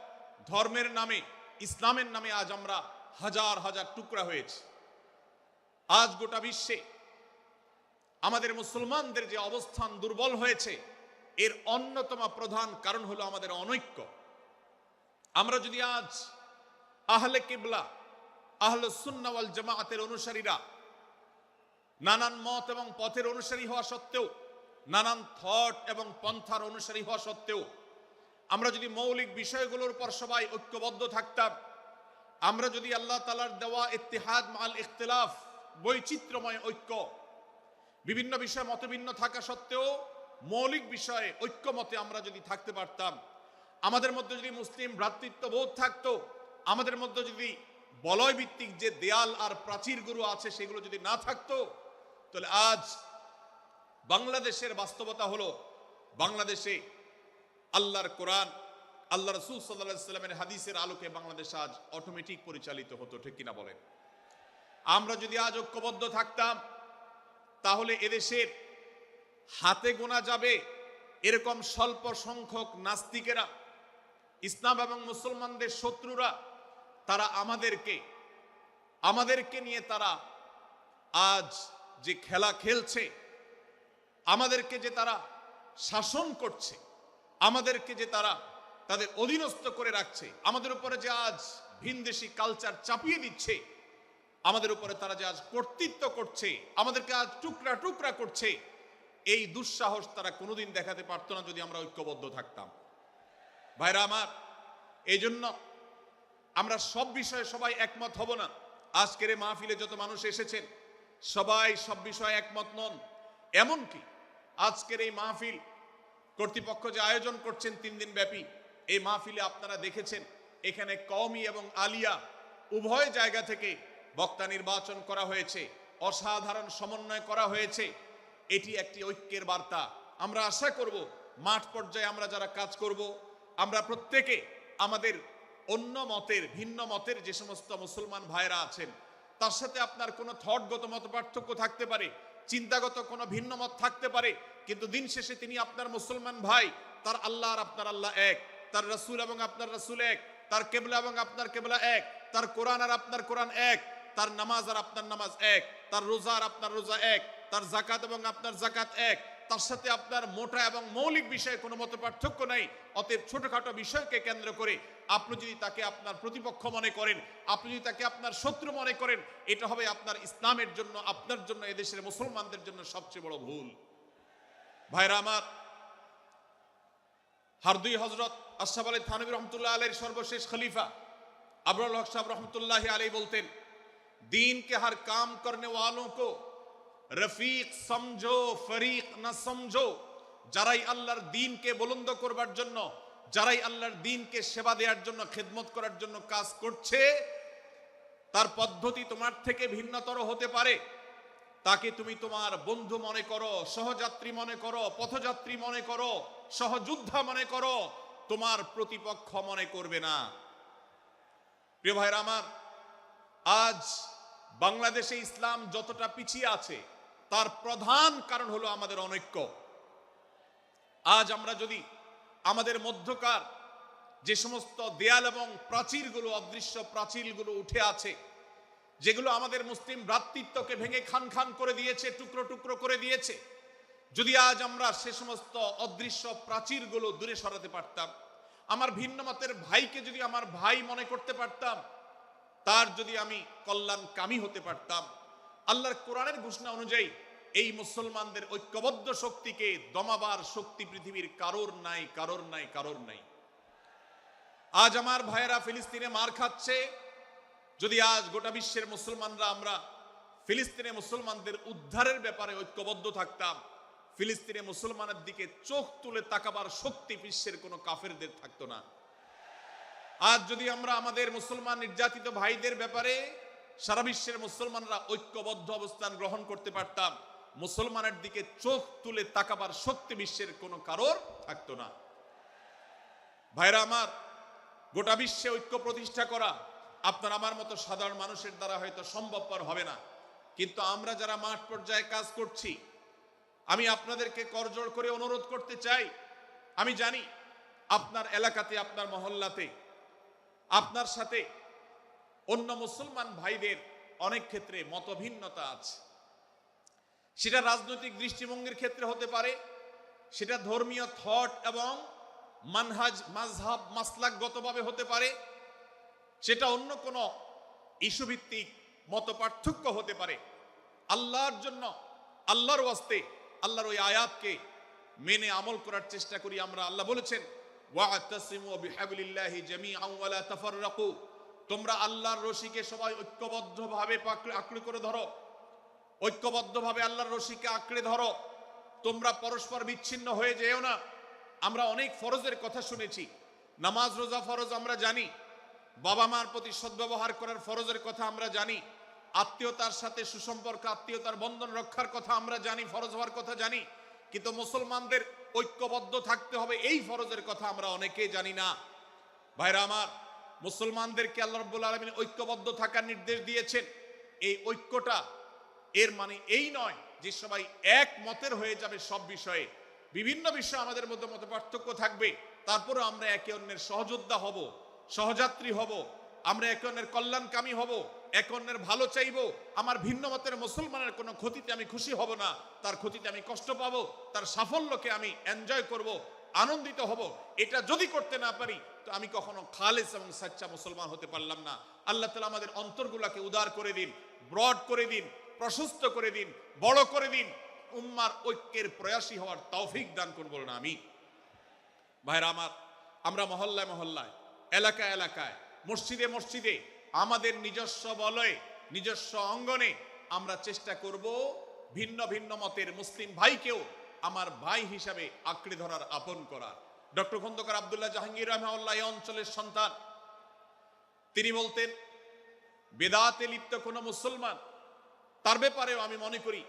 [SPEAKER 1] ধর্মের নামে, ইসলামের নামে আজ আমরা হাজার হাজার টুকরা হয়েছে। আজ গোটা বিশ্বে আমাদের মুসলমানদের যে অবস্থান দুর্বল হয়েছে, এর অন্যতম প্রধান কারণ হলো আমাদের অনৈক্য। আমরা যদি আজ আহলে কিবলা, আহলে সুন্নাহ ওয়াল জামাআতের অনুসারীরা নানান মত এবং পথের অনুসারী হওয়া সত্ত্বেও, নানান থট এবং পন্থার অনুসারী হওয়া সত্ত্বেও, আমরা যদি মৌলিক বিষয়গুলোর উপর সবাই ঐক্যবদ্ধ থাকতাম, আমরা যদি আল্লাহ তাআলার দেওয়া ইত্তিহাদ মাল ইখতিলাফ, বৈচিত্র্যময় ঐক্য, বিভিন্ন বিষয়ে মতভিন্ন থাকা সত্ত্বেও মৌলিক বিষয়ে ঐক্যমতে আমরা যদি থাকতে পারতাম, আমাদের মধ্যে যদি মুসলিম ভ্রাতৃত্ববোধ থাকতো, আমাদের মধ্যে যদি বলয় ভিত্তিক যে দেয়াল আর প্রাচীরগুলো আছে সেগুলো যদি না থাকতো, তাহলে আজ বাংলাদেশের বাস্তবতা হলো, বাংলাদেশে আল্লাহর কোরআন, আল্লাহ রাসূল সাল্লাল্লাহু আলাইহি ওয়াসাল্লামের হাদিসের আলোকে বাংলাদেশ আজ অটোমেটিক পরিচালিত হতো, ঠিক কিনা বলেন? আমরা যদি আজ ঐক্যবদ্ধ থাকতাম, তাহলে এদেশের হাতে গোনা যাবে এরকম স্বল্প সংখ্যক নাস্তিকেরা, ইসলাম এবং মুসলমানদের শত্রুরা, তারা আমাদেরকে নিয়ে তারা আজ যে খেলা খেলছে, আমাদেরকে যে তারা শাসন করছে, আমাদেরকে যে তারা তাদের অধীনস্থ করে রাখছে, আমাদের উপরে যে আজ ভিনদেশি কালচার চাপিয়ে দিচ্ছে, আমাদের উপরে তারা যে আজ কর্তৃত্ব করছে, আমাদেরকে আজ টুকরা টুকরা করছে, এই দুঃসাহস তারা কোনোদিন দেখাতে পারতো না যদি আমরা ঐক্যবদ্ধ থাকতাম। ভাইরা আমার, এই জন্য আমরা সব বিষয়ে সবাই একমত হব না। আজকের এই মাহফিলে যত মানুষ এসেছেন সবাই সব বিষয়ে একমত নন। এমনকি আজকের এই মাহফিল কর্তৃপক্ষ যে আয়োজন করছেন 3 দিন ব্যাপী, এই মাহফিলে আপনারা দেখেছেন এখানে কওমি এবং আলিয়া উভয় জায়গা থেকে বক্তা নির্বাচন করা হয়েছে, অসাধারণ সমন্বয় করা হয়েছে। এটি একটি ঐক্যের বার্তা। আমরা আশা করব মাঠ পর্যায়ে আমরা যারা কাজ করব, আমরা প্রত্যেকে আমাদের অন্য মতের, ভিন্ন মতের যে সমস্ত মুসলমান ভাইরা আছেন, তার সাথে আপনার কোনো থটগত মত পার্থক্য থাকতে পারে, চিন্তাগত কোনো ভিন্ন মত থাকতে পারে, কিন্তু দিন শেষে তিনি আপনার মুসলমান ভাই। তার আল্লাহ আর আপনার আল্লাহ এক, তার রাসূল এবং আপনার রাসূল এক, তার কেবলা এবং আপনার কেবলা এক, তার কোরআন আর আপনার কোরআন এক, তার নামাজ আর আপনার নামাজ এক, তার রোজা আর আপনার রোজা এক, তার যাকাত এবং আপনার যাকাত এক, তার সাথে আপনার মোটা এবং মৌলিক বিষয়ে কোনো মত পার্থক্য নাই। অতএব ছোটখাটো বিষয়কে কেন্দ্র করে আপনি যদি তাকে আপনার প্রতিপক্ষ মনে করেন, আপনি যদি তাকে আপনার শত্রু মনে করেন, এটা হবে আপনার ইসলামের জন্য, আপনার জন্য, এদেশের মুসলমানদের জন্য সবচেয়ে বড় ভুল। ভাইরা আমার, হারদুই হযরত আশরাফ আলী থানভী রহমতুল্লাহ আলাইহির সর্বশেষ খলিফা আবরুল হক সাহেব রহমতুল্লাহ আলাইহি বলতেন, दीन के हर काम करने वालों को रफीक समझो, फरीक ना समझो। যারাই আল্লাহর দ্বীনকে বুলন্দ করবার জন্য, যারাই আল্লাহর দ্বীনকে সেবা দেওয়ার জন্য, খেদমত করার জন্য কাজ করছে, তার পদ্ধতি তোমার থেকে ভিন্নতর হতে পারে। তাকে তুমি তোমার বন্ধু মনে করো, সহযাত্রী মনে করো, পথযাত্রী মনে করো, সহযোদ্ধা মনে করো, তোমার প্রতিপক্ষ মনে করবে না। প্রিয় ভাইরা আমার, আজ বাংলাদেশে ইসলাম যতটা পিছিয়ে আছে তার প্রধান কারণ হলো আমাদের অনৈক্য। আজ আমরা যদি আমাদের মধ্যকার যে সমস্ত দেয়াল এবং প্রাচীরগুলো, অদৃশ্য প্রাচীরগুলো উঠে আছে, যেগুলো আমাদের মুসলিম ভ্রাতৃত্বকে ভেঙে খান খান করে দিয়েছে, টুকরো টুকরো করে দিয়েছে, যদি আজ আমরা সে সমস্ত অদৃশ্য প্রাচীরগুলো দূরে সরাতে পারতাম, আমার ভিন্ন মতের ভাইকে যদি আমার ভাই মনে করতে পারতাম, তার যদি আমি কল্যাণকামী হতে পারতাম, আল্লাহর কোরআনের ঘোষণা অনুযায়ী এই মুসলমানদের ঐক্যবদ্ধ শক্তিকে দমাবার শক্তি পৃথিবীর কারোর নাই, কারোর নাই, কারোর নাই। আজ আমার ভাইয়েরা ফিলিস্তিনে মার খাচ্ছে, যদি আজ গোটা বিশ্বের মুসলমানরা আমরা ফিলিস্তিনে মুসলমানদের উদ্ধারের ব্যাপারে ঐক্যবদ্ধ থাকতাম, ফিলিস্তিনে মুসলমানের দিকে চোখ তুলে তাকাবার শক্তি বিশ্বের কোনো কাফেরদের থাকতো না। আজ যদি আমরা আমাদের মুসলমান নির্যাতিত ভাইদের ব্যাপারে সারা বিশ্বের মুসলমানরা ঐক্যবদ্ধ অবস্থান গ্রহণ করতে পারতাম, মুসলমানের দিকে চোখ তুলে তাকাবার শক্তি বিশ্বের কোনো কারোর থাকতো না। ভাইরা আমার, গোটা বিশ্বে ঐক্য প্রতিষ্ঠা করা আপনার আমার মতো সাধারণ মানুষের দ্বারা হয়তো সম্ভবপর হবে না, কিন্তু আমরা যারা মাঠ পর্যায়ে কাজ করছি, আমি আপনাদেরকে করজোড় করে অনুরোধ করতে চাই। আমি জানি আপনার এলাকাতে, আপনার মহল্লাতে আপনার সাথে অন্য মুসলমান ভাইদের অনেক ক্ষেত্রে মতভিন্নতা আছে। সেটা রাজনৈতিক দৃষ্টিভঙ্গির ক্ষেত্রে হতে পারে, সেটা ধর্মীয় থট এবং মানহাজ, মাযহাব, মাসলাকগতভাবে হতে পারে, সেটা অন্য কোনো ইস্যু ভিত্তিক মত পার্থক্য হতে পারে। আল্লাহর জন্য, আল্লাহর ওয়াস্তে, আল্লাহর ওই আয়াতকে মেনে আমল করার চেষ্টা করি আমরা। আল্লাহ বলেছেন, ওয়া'তাসিমু বিহাবলিল্লাহি জামিআন ওয়া লা তাফাররাকু, তোমরা আল্লাহর রশিকে সবাই ঐক্যবদ্ধভাবে আঁকড়ে করে ধরো, ঐক্যবদ্ধভাবে আল্লাহর রশিকে আঁকড়ে ধরো, তোমরা পরস্পর বিচ্ছিন্ন হয়ে যেও না। আমরা অনেক ফরজের কথা শুনেছি, নামাজ রোজা ফরজ আমরা জানি, বাবা মার প্রতি সদ্ব্যবহার করার ফরজের কথা আমরা জানি, আত্মীয়তার সাথে সুসম্পর্ক আত্মীয়তার বন্ধন রক্ষার কথা আমরা জানি, ফরজ হওয়ার কথা জানি, কিন্তু মুসলমানদের ঐক্যবদ্ধ থাকতে হবে এই ফরজের কথা আমরা অনেকেই জানি না। ভাইরা আমার, মুসলমানদেরকে আল্লাহ রাব্বুল আলামিন ঐক্যবদ্ধ থাকার নির্দেশ দিয়েছেন। এই ঐক্যটা এর মানে এই নয় যে সবাই এক মতের হয়ে যাবে সব বিষয়ে। বিভিন্ন বিষয়ে আমাদের মধ্যে মত পার্থক্য থাকবে, তারপরে আমরা একে অন্যের সহযোদ্ধা হব, সহযাত্রী হব, আমরা একে অন্যের কল্যাণকামী হব, একে অন্যের ভালো চাইব। আমার ভিন্ন মতের মুসলমানের কোনো ক্ষতিতে আমি খুশি হব না, তার ক্ষতিতে আমি কষ্ট পাবো, তার সাফল্যকে আমি এনজয় করব, আনন্দিত হব। এটা যদি করতে না পারি তো আমি কখনো খালেস এবং সাচ্চা মুসলমান হতে পারলাম না। আল্লাহ তাআলা আমাদের অন্তরগুলোকে উদার করে দিন, ব্রড করে দিন, প্রশস্ত করে দিন, বড় করে দিন, উম্মার ঐক্যের প্রয়াসী হওয়ার তৌফিক দান করুন বলুন আমিন। ভাইরা আমার, আমরা মহল্লায় মহল্লায়, এলাকায় এলাকায়, মসজিদে মসজিদে, আমাদের নিজস্ব বলয়ে, নিজস্ব অঙ্গনে আমরা চেষ্টা করব ভিন্ন ভিন্ন মতের মুসলিম ভাইকেও আমার ভাই হিসাবে আঁকড়ে ধরার, আপন করার। ডক্টর খন্দকার আব্দুল্লাহ জাহাঙ্গীর রাহিমাহুল্লাহ এই অঞ্চলের সন্তান। তিনি বলতেন, বেদাতে লিপ্ত কোন মুসলমান, তার ব্যাপারেও আমি মনে করি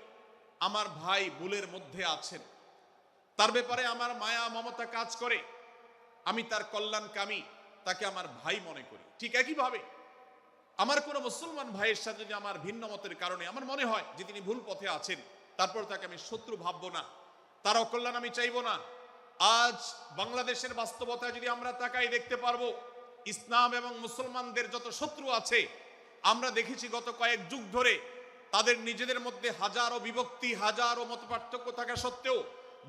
[SPEAKER 1] আমার ভাই ভুলের মধ্যে আছেন, তার ব্যাপারে আমার মায়া মমতা কাজ করে, আমি তার কল্যাণকামী, তাকে আমার ভাই মনে করি। ঠিক একইভাবে আমার কোন মুসলমান ভাইয়ের সাথে যদি আমার ভিন্ন মতের কারণে আমার মনে হয় যে তিনি ভুল পথে আছেন, তারপর তাকে আমি শত্রু ভাববো না, তার অকল্যাণ আমি চাইবো না। আজ বাংলাদেশের বাস্তবতা যদি আমরা তাকাই, দেখতে পারবো ইসলাম এবং মুসলমানদের যত শত্রু আছে, আমরা দেখেছি গত কয়েক যুগ ধরে তাদের নিজেদের মধ্যে হাজারো বিভক্তি, হাজারো মত পার্থক্য থাকা সত্ত্বেও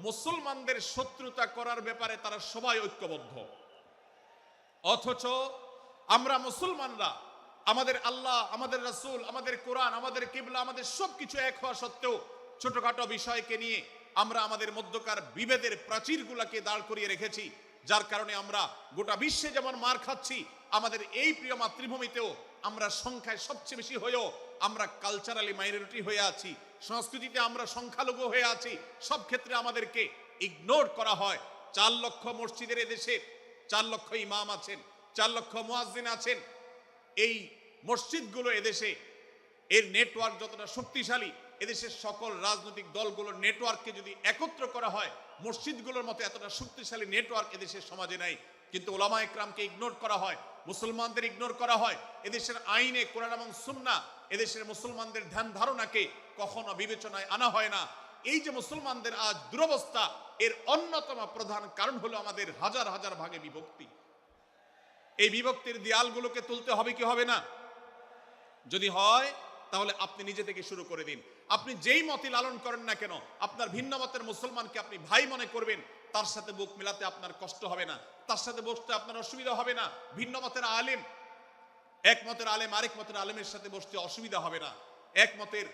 [SPEAKER 1] মুসলমানদের শত্রুতা করার ব্যাপারে তারা সবাই ঐক্যবদ্ধ। অথচ আমরা মুসলমানরা আমাদের আল্লাহ, আমাদের রাসূল, আমাদের কোরআন, আমাদের কিবলা, আমাদের সবকিছু এক হওয়া সত্ত্বেও ছোটখাটো বিষয়কে নিয়ে আমরা আমাদের মধ্যকার বিভেদের প্রাচীরগুলোকে দাঁড় করিয়ে রেখেছি, যার কারণে আমরা গোটা বিশ্বে যেমন মার খাচ্ছি, আমাদের এই প্রিয় মাতৃভূমিতেও আমরা সংখ্যায় সবচেয়ে বেশি হয়েও আমরা কালচারালি মাইনরিটি হয়ে আছি, সংস্কৃতিতে আমরা সংখ্যালঘু হয়ে আছি। সব ক্ষেত্রে আমাদেরকে ইগনোর করা হয়। 4 লক্ষ মসজিদের এদেশে 4 লক্ষ ইমাম আছেন, 4 লক্ষ মুয়াজ্জিন আছেন। এই মসজিদগুলো এদেশে, এর নেটওয়ার্ক যতটা শক্তিশালী, এদেশের সকল রাজনৈতিক দলগুলোর নেটওয়ার্ককে যদি একত্র করা হয়, মসজিদগুলোর মতো এতটা শক্তিশালী নেটওয়ার্ক এদেশের সমাজে নাই। কিন্তু ওলামা একরামকে ইগনোর করা হয়, মুসলমানদের ইগনোর করা হয়। এদেশের আইনে কোরআন এবং সুন্নাহ, এদেশের মুসলমানদের ধ্যান ধারণাকে কখনো বিবেচনায় আনা হয় না। এই যে মুসলমানদের আজ দুরবস্থা, এর অন্যতম প্রধান কারণ হলো আমাদের হাজার হাজার ভাগে বিভক্তি। এই বিভক্তির দেয়ালগুলোকে তুলতে হবে কি হবে না? যদি হয় তাহলে আপনি নিজে থেকে শুরু করে দিন। আপনি যেই মতই লালন করেন না কেন, আপনার ভিন্ন মতের মুসলমানকে আপনি ভাই মনে করবেন, তার সাথে বুক মিলাতে আপনার কষ্ট হবে না, তার সাথে বসতে আপনার অসুবিধা হবে না। ভিন্ন মতের আলেম, এক মতের আলেম আরেক মতের আলেমের সাথে বসতে অসুবিধা হবে না। এক মতের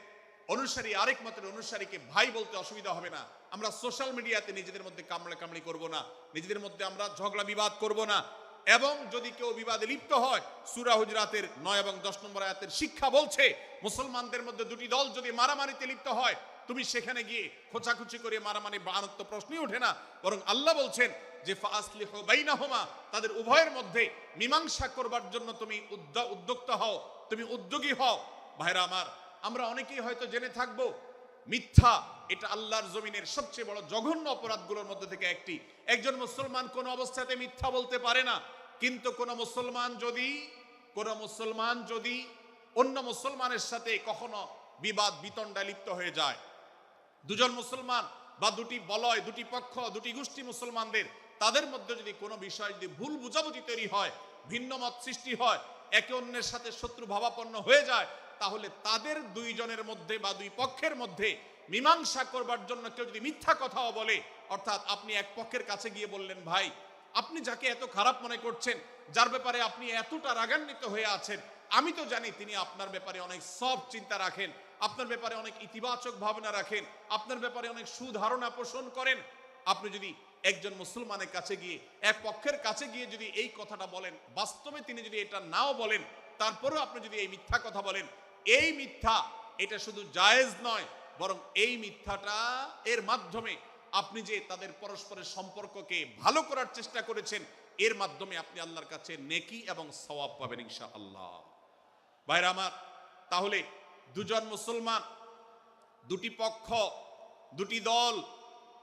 [SPEAKER 1] অনুসারী আরেক মতের অনুসারীকে ভাই বলতে অসুবিধা হবে না। আমরা সোশ্যাল মিডিয়াতে নিজেদের মধ্যে কামড়াকামড়ি করব না, নিজেদের মধ্যে আমরা ঝগড়া বিবাদ করব না। এবং যদি কেউ বিবাদে লিপ্ত হয়, সূরা হুজরাতের 9 এবং 10 নম্বর আয়াতের শিক্ষা বলছে, মুসলমানদের মধ্যে দুটি দল যদি মারামারিতে লিপ্ত হয়, তুমি সেখানে গিয়ে খোঁচাখুচি করে মারামারি বানানোর তো প্রশ্নই ওঠে না। বরং আল্লাহ বলছেন যে ফাসলিহু বাইনাহুমা, তাদের উভয়ের মধ্যে মীমাংসা করবার জন্য তুমি উদ্যোক্তা হও, তুমি উদ্যোগী হও। ভাইরা আমার, আমরা অনেকেই হয়তো জেনে থাকবো মিথ্যা এটা আল্লাহর জমিনের সবচেয়ে বড় জঘন্য অপরাধগুলোর মধ্যে থেকে একটি। একজন মুসলমান কোন অবস্থাতে মিথ্যা বলতে পারে না, কিন্তু কোন মুসলমান যদি অন্য মুসলমানের সাথে কখনো বিবাদ বিতণ্ডায় লিপ্ত হয়ে যায়, দুজন মুসলমান বা দুটি বলয়, দুটি পক্ষ, দুটি গোষ্ঠী মুসলমানদের, তাদের মধ্যে যদি কোনো বিষয় যদি ভুল বুঝাবুঝি তৈরি হয়, ভিন্ন মত সৃষ্টি হয়, একে অন্যের সাথে শত্রু ভাবাপন্ন হয়ে যায়, তাহলে তাদের দুইজনের মধ্যে বা দুই পক্ষের মধ্যে মীমাংসা করবার জন্য কেউ যদি মিথ্যা কথাও বলে, অর্থাৎ আপনি এক পক্ষের কাছে গিয়ে বললেন, ভাই আপনি যাকে এত খারাপ মনে করছেন, যার ব্যাপারে আপনি এতটা রাগান্বিত হয়ে আছেন, আমি তো জানি তিনি আপনার ব্যাপারে অনেক সফট চিন্তা রাখেন, আপনার ব্যাপারে অনেক ইতিবাচক ভাবনা রাখেন, আপনার ব্যাপারে অনেক সুধারণা পোষণ করেন। আপনি যদি একজন মুসলমানের কাছে গিয়ে, এক পক্ষের কাছে গিয়ে যদি এই কথাটা বলেন, বাস্তবে তিনি যদি এটা নাও বলেন, তারপরেও আপনি যদি এই মিথ্যা কথা বলেন, এই মিথ্যা এটা শুধু জায়েজ নয়, বরং এই মিথ্যাটা এর মাধ্যমে আপনি যে তাদের পরস্পরের সম্পর্ককে ভালো করার চেষ্টা করেছেন, এর মাধ্যমে আপনি আল্লাহর কাছে নেকি এবং সওয়াব পাবেন ইনশাআল্লাহ। ভাইরা আমার, তাহলে দুজন মুসলমান, দুটি পক্ষ, দুটি দল,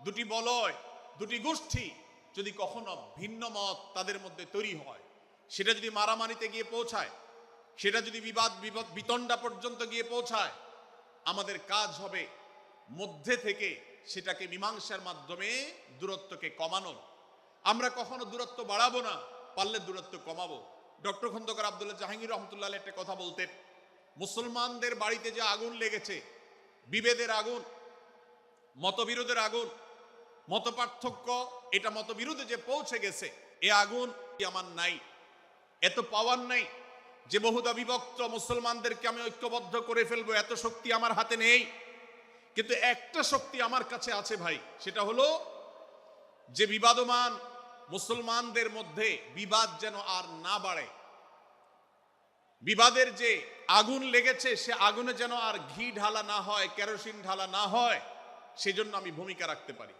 [SPEAKER 1] দুটি বলয়, দুটি গোষ্ঠী যদি কখনো ভিন্ন মত তাদের মধ্যে তৈরি হয়, সেটা যদি মারামারিতে গিয়ে পৌঁছায়, সেটা যদি বিবাদ বিতণ্ডা পর্যন্ত গিয়ে পৌঁছায়, আমাদের কাজ হবে মধ্যে থেকে সেটাকে মীমাংসার মাধ্যমে দূরত্বকে কমানো। আমরা কখনো দূরত্ব বাড়াবো না, পারলে দূরত্ব কমাবো। ডক্টর খন্দকার আব্দুল্লাহ জাহাঙ্গীর রহমতুল্লাহ একটা কথা বলতেন, মুসলমানদের বাড়িতে যে আগুন লেগেছে, বিভেদের আগুন, মতবিরোধের আগুন, মত পার্থক্য, এটা মতবিরোধে যে পৌঁছে গেছে, এ আগুন আমার নাই, এত পাওয়ার নাই যে বহুদা বিভক্ত মুসলমানদেরকে আমি ঐক্যবদ্ধ করে ফেলবো, এত শক্তি আমার হাতে নেই। কিন্তু একটা শক্তি আমার কাছে আছে ভাই, সেটা হলো যে বিবাদমান মুসলমানদের মধ্যে বিবাদ যেন আর না বাড়ে, বিবাদের যে আগুন লেগেছে সে আগুনে যেন আর ঘি ঢালা না হয়, কেরোসিন ঢালা না হয়, সেজন্য আমি ভূমিকা রাখতে পারি।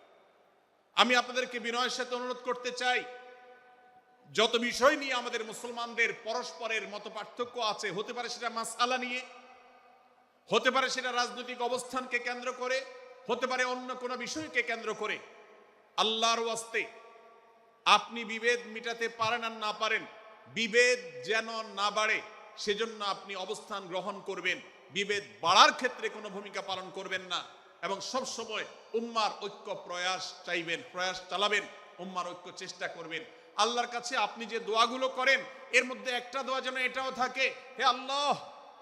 [SPEAKER 1] আমি আপনাদেরকে বিনয়ের সাথে অনুরোধ করতে চাই, যত বিষয় নিয়ে আমাদের মুসলমানদের পরস্পরের মত পার্থক্য আছে, হতে পারে সেটা মাসআলা নিয়ে, হতে পারে সেটা রাজনৈতিক অবস্থানকে কেন্দ্র করে, হতে পারে অন্য কোনো বিষয়কে কেন্দ্র করে, আল্লাহর ওয়াস্তে আপনি বিভেদ মিটাতে পারেন আর না পারেন, বিভেদ যেন না বাড়ে সেজন্য আপনি অবস্থান গ্রহণ করবেন, বিভেদ বাড়ার ক্ষেত্রে কোনো ভূমিকা পালন করবেন না, এবং সব সময় উম্মার ঐক্য প্রয়াস চাইবেন, প্রয়াস চালাবেন, উম্মার ঐক্য চেষ্টা করবেন। আল্লাহর কাছে আপনি যে দোয়াগুলো করেন, এর মধ্যে একটা দোয়া যেন এটাও থাকে, হে আল্লাহ,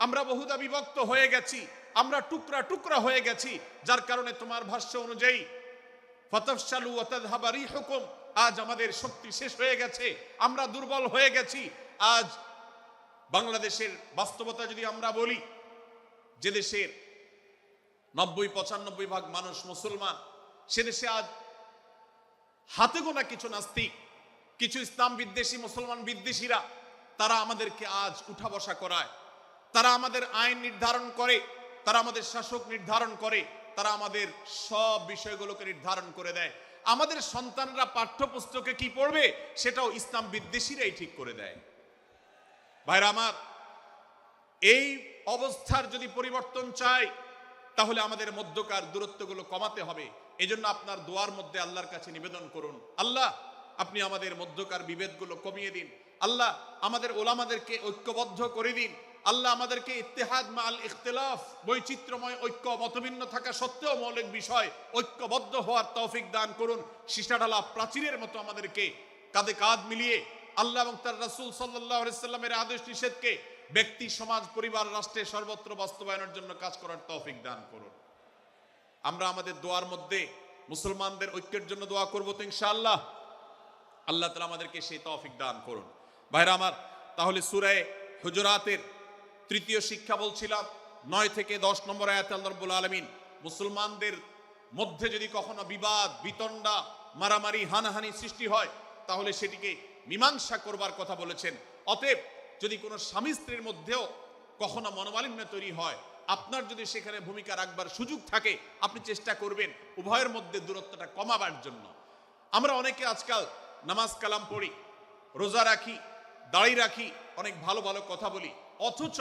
[SPEAKER 1] আমরা বহুদা বিভক্ত হয়ে গেছি, আমরা টুকরা টুকরা হয়ে গেছি, যার কারণে তোমার ভাষ্য অনুযায়ী ফাতাফশালু ওয়া তাযহাবা রিহুকুম, আজ আমাদের শক্তি শেষ হয়ে গেছে, আমরা দুর্বল হয়ে গেছি। আজ বাংলাদেশের বাস্তবতা যদি আমরা বলি, যে দেশের 90-95 ভাগ মানুষ মুসলমান, সে দেশে আজ হাতে গোনা কিছু নাস্তিক, কিছু ইসলাম বিদ্বেষী, মুসলমান বিদ্বেষীরা, তারা আমাদেরকে আজ উঠা বসা করায়, তারা আমাদের আইন নির্ধারণ করে, তারা আমাদের শাসক নির্ধারণ করে, তারা আমাদের সব বিষয়গুলোকে নির্ধারণ করে দেয়। আমাদের সন্তানরা পাঠ্যপুস্তকে কি পড়বে সেটাও ইসলাম বিদ্বেষীরাই ঠিক করে দেয়। ভাইরা আমার, এই অবস্থার যদি পরিবর্তন চাই, তাহলে আমাদের মধ্যকার দূরত্বগুলো কমাতে হবে। এজন্য আপনার দোয়ার মধ্যে আল্লাহর কাছে নিবেদন করুন, আল্লাহ আপনি আমাদের মধ্যকার বিভেদগুলো কমিয়ে দিন, আল্লাহ আমাদের ওলামাদেরকে ঐক্যবদ্ধ করে দিন, আল্লাহ আমাদেরকে ইত্তেহাদ মাল ইখতিলাফ, বৈচিত্র্যময় ঐক্য, মতভিন্ন থাকা সত্ত্বেও মৌলিক বিষয় ঐক্যবদ্ধ হওয়ার তৌফিক দান করুন। সীসাঢালা প্রাচীরের মতো আমাদেরকে কাঁধে কাঁধ মিলিয়ে আল্লাহ এবং তার রাসূল সাল্লাল্লাহু আলাইহি সাল্লামের আদেশ নিষেধকে ব্যক্তি, সমাজ, পরিবার, রাষ্ট্রে সর্বত্র বাস্তবায়নের জন্য কাজ করার তৌফিক দান করুন। আমরা আমাদের দোয়ার মধ্যে মুসলমানদের ঐক্যের জন্য দোয়া করব তো ইনশাআল্লাহ। আল্লাহ তাআলা আমাদেরকে সেই তৌফিক দান করুন। ভাইরা আমার, তাহলে সূরা হুজুরাতের তৃতীয় শিক্ষা বলছিলাম, 9 থেকে 10 নম্বর আয়াতে আল্লাহ রাব্বুল আলামিন মুসলমানদের মধ্যে যদি কখনো বিবাদ, বিতণ্ডা, মারামারি, হানাহানি সৃষ্টি হয়, তাহলে সেটিকে মীমাংসা করবার কথা বলেছেন। অতএব যদি কোনো স্বামী স্ত্রীর মধ্যেও কখনো মনোমালিন্য তৈরি হয়, আপনার যদি সেখানে ভূমিকা রাখবার সুযোগ থাকে, আপনি চেষ্টা করবেন উভয়ের মধ্যে দূরত্বটা কমাবার জন্য। আমরা অনেকে আজকাল নামাজ কালাম পড়ি, রোজা রাখি, দাড়ি রাখি, অনেক ভালো ভালো কথা বলি, অথচ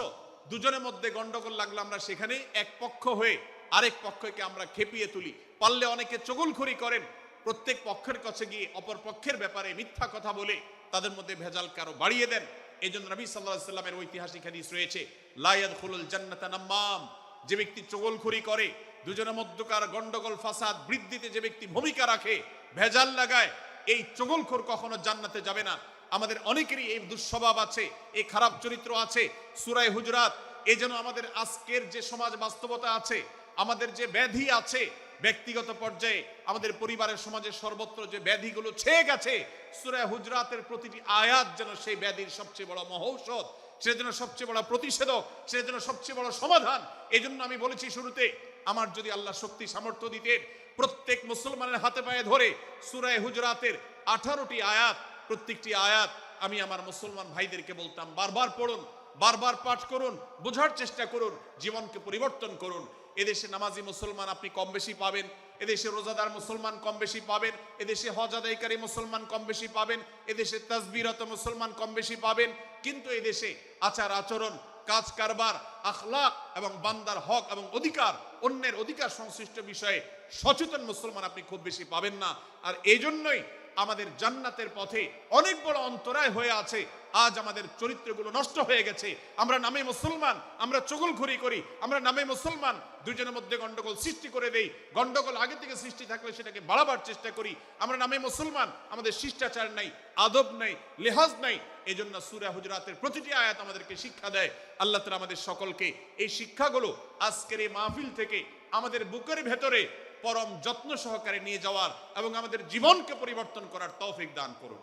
[SPEAKER 1] দুজনের মধ্যে গন্ডগোল লাগলে আমরা সেখানে এক পক্ষ হয়ে আরেক পক্ষকে আমরা খেপিয়ে তুলি। পারলে অনেকে চগলখড়ি করেন, প্রত্যেক পক্ষের কাছে গিয়ে অপর পক্ষের ব্যাপারে মিথ্যা কথা বলে তাদের মধ্যে ভেজাল কারো বাড়িয়ে দেন। এই জন্য নবী সাল্লাল্লাহু আলাইহি সাল্লামের ঐতিহাসিক হাদিস রয়েছে, লা ইয়াদখুলুল জান্নাতা নাম্মাম, যে ব্যক্তি চগলখড়ি করে, দুজনের মধ্যকার গন্ডগোল ফাসাদ বৃদ্ধিতে যে ব্যক্তি ভূমিকা রাখে, ভেজাল লাগায়, এই চগলখোর কখনো জান্নাতে যাবে না। আমাদের অনেকেরই এই দুঃস্বভাব আছে, এই খারাপ চরিত্র আছে। সূরা হুজুরাত এই জন্য আমাদের আজকের যে সমাজ বাস্তবতা আছে, আমাদের যে ব্যাধি আছে, ব্যক্তিগত পর্যায়ে আমাদের পরিবারের, সমাজের সর্বত্র যে ব্যাধিগুলো ছেয়ে গেছে, সূরা হুজুরাতের প্রতিটি আয়াত যেন সেই ব্যাধির সবচেয়ে বড় মহৌষধ, সেজন্য সবচেয়ে বড় প্রতিষেধক, সেজন্য সবচেয়ে বড় সমাধান। এই জন্য আমি বলেছি শুরুতে, আমার যদি আল্লাহ শক্তি সামর্থ্য দিতেন, প্রত্যেক মুসলমানের হাতে পায়ে ধরে সূরা হুজুরাতের 18টি আয়াত, প্রত্যেকটি আয়াত আমি আমার মুসলমান ভাইদেরকে বলতাম, বারবার পড়ুন, বারবার পাঠ করুন, বোঝার চেষ্টা করুন, জীবনকে পরিবর্তন করুন। এদেশে নামাজি মুসলমান আপনি কম বেশি পাবেন, এদেশে রোজাদার মুসলমান কম বেশি পাবেন, এদেশে হজ আদায়কারী মুসলমান কম বেশি পাবেন, এদেশে তাসবিরত মুসলমান কম বেশি পাবেন। কিন্তু এদেশে আচার আচরণ, কাজ কারবার, আখলাক এবং বান্দার হক এবং অধিকার, অন্যের অধিকার সংশ্লিষ্ট বিষয়ে সচেতন মুসলমান আপনি খুব বেশি পাবেন না। আর এই জন্যই আমাদের জান্নাতের পথে অনেক বড় অন্তরায় হয়ে আছে। আজ আমাদের চরিত্রগুলো নষ্ট হয়ে গেছে। আমরা নামে মুসলমান, আমরা চগলখড়ি করি, আমরা নামে মুসলমান, দুজনের মধ্যে গন্ডগোল সৃষ্টি করে দেই। গন্ডগোল আগে থেকে সৃষ্টি থাকলে সেটাকে বাড়াবার চেষ্টা করি। আমরা নামে মুসলমান, আমাদের শিষ্টাচার নাই, আদব নাই, লেহাজ নাই। এই জন্য সূরা হুজুরাতের প্রতিটি আয়াত আমাদেরকে শিক্ষা দেয়। আল্লাহ তাআলা আমাদের সকলকে এই শিক্ষাগুলো আজকের এই মাহফিল থেকে আমাদের বুকের ভেতরে পরম যত্ন সহকারে নিয়ে যাওয়ার এবং আমাদের জীবনকে পরিবর্তন করার তৌফিক দান করুন।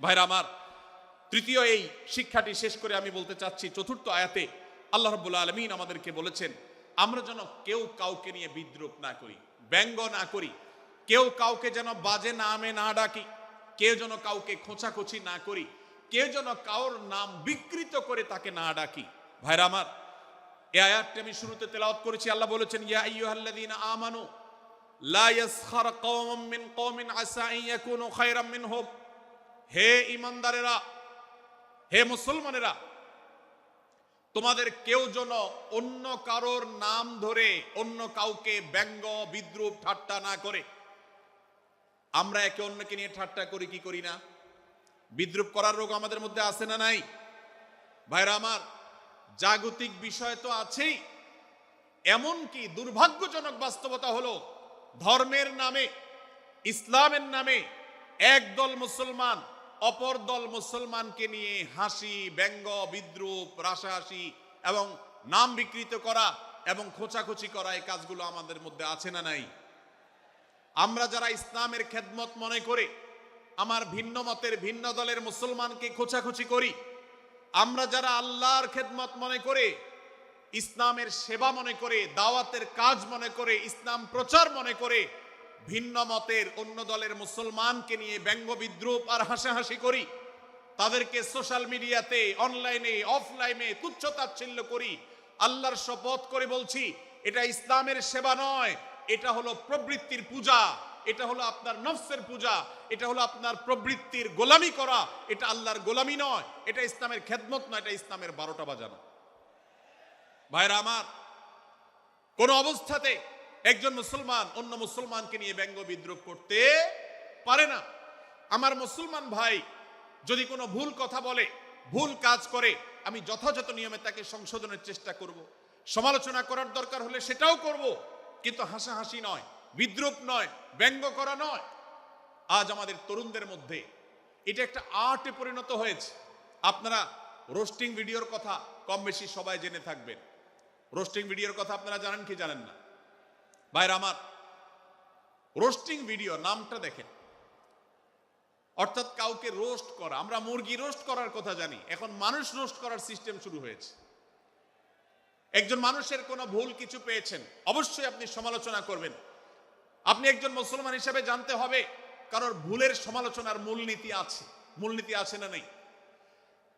[SPEAKER 1] ভাইরা আমার, তৃতীয় এই শিক্ষাটি শেষ করে আমি বলতে চাচ্ছি, চতুর্থ আয়াতে আল্লাহ রাব্বুল আলামিন আমাদেরকে বলেছেন আমরা যেন কেউ কাউকে নিয়ে বিদ্রূপ না করি, ব্যঙ্গ না করি, কেউ কাউকে যেন বাজে নামে না ডাকি, কেউ যেন কাউকে খোঁচাখুচি না করি, কেউ যেন কারোর নাম বিকৃত করে তাকে না ডাকি। ভাইরা আমার, এই আয়াতটি আমি শুরুতে তেলাওয়াত করেছি। আল্লাহ বলেছেন ইয়া আইয়ুহাল্লাযীনা আমানু লা ইয়াসখার কওমুম মিন কওমিন আসা আন ইয়াকুনু খায়রাম মিনহুম। হে ঈমানদারেরা, হে মুসলমানেরা, তোমাদের কেউ যেন অন্য কারোর নাম ধরে অন্য কাউকে ব্যঙ্গ বিদ্রূপ ঠাট্টা না করে। আমরা একে অন্যকে নিয়ে ঠাট্টা করি কি করি না? বিদ্রূপ করার রোগ আমাদের মধ্যে আছে না নাই? ভাইরা আমার, জাগতিক বিষয় তো আছেই, এমনকি দুর্ভাগ্যজনক বাস্তবতা হলো ধর্মের নামে, ইসলামের নামে একদল মুসলমান অপর দল মুসলমানকে নিয়ে হাসি, ব্যঙ্গ, বিদ্রূপ, রাসাহাসি এবং নাম বিকৃত করা এবং খোঁচাখুচি করা, এই কাজগুলো আমাদের মধ্যে আছে না নাই? আমরা যারা ইসলামের খেদমত মনে করে আমার ভিন্ন মতের ভিন্ন দলের মুসলমানকে খোঁচাখুচি করি, আমরা যারা আল্লাহর খেদমত মনে করে, ইসলামের সেবা মনে করে, দাওয়াতের কাজ মনে করে, ইসলাম প্রচার মনে করে ভিন্ন মতের অন্য দলের মুসলমানকে নিয়ে ব্যঙ্গ বিদ্রূপ আর হাসাহাসি করি, তাদেরকে সোশ্যাল মিডিয়াতে, অনলাইনে, অফলাইনে তুচ্ছ তাচ্ছিল্য করি, আল্লাহর শপথ করে বলছি এটা ইসলামের সেবা নয়, এটা হলো প্রবৃত্তির পূজা, এটা হলো আপনার নফসের পূজা, এটা হলো আপনার প্রবৃত্তির গোলামি করা, এটা আল্লাহর গোলামি নয়, এটা ইসলামের খেদমত নয়, এটা ইসলামের 12টা বাজানো। ভাইরা আমার, কোন অবস্থাতে একজন মুসলমান অন্য মুসলমানকে নিয়ে ব্যঙ্গ বিদ্রূপ করতে পারে না। আমার মুসলমান ভাই যদি কোনো ভুল কথা বলে, ভুল কাজ করে, আমি যথাযথ নিয়মে তাকে সংশোধনের চেষ্টা করব, সমালোচনা করার দরকার হলে সেটাও করব, কিন্তু হাসাহাসি নয়, বিদ্রূপ নয়, ব্যঙ্গ করা নয়। আজ আমাদের তরুণদের মধ্যে এটা একটা আর্টে পরিণত হয়েছে। আপনারা রোস্টিং ভিডিওর কথা কম বেশি সবাই জেনে থাকবেন। রোস্টিং ভিডিওর কথা আপনারা জানেন কি জানেন না? ভাইরা আমার, রোস্টিং ভিডিও নামটা দেখেন, অর্থাৎ কাউকে রোস্ট করা। আমরা মুরগি রোস্ট করার কথা জানি, এখন মানুষ রোস্ট করার সিস্টেম শুরু হয়েছে। একজন মানুষের কোনো ভুল কিছু পেয়েছেন, অবশ্যই আপনি সমালোচনা করবেন। আপনি একজন মুসলমান হিসেবে জানতে হবে কারোর ভুলের সমালোচনার মূলনীতি আছে। মূলনীতি আছে না নেই?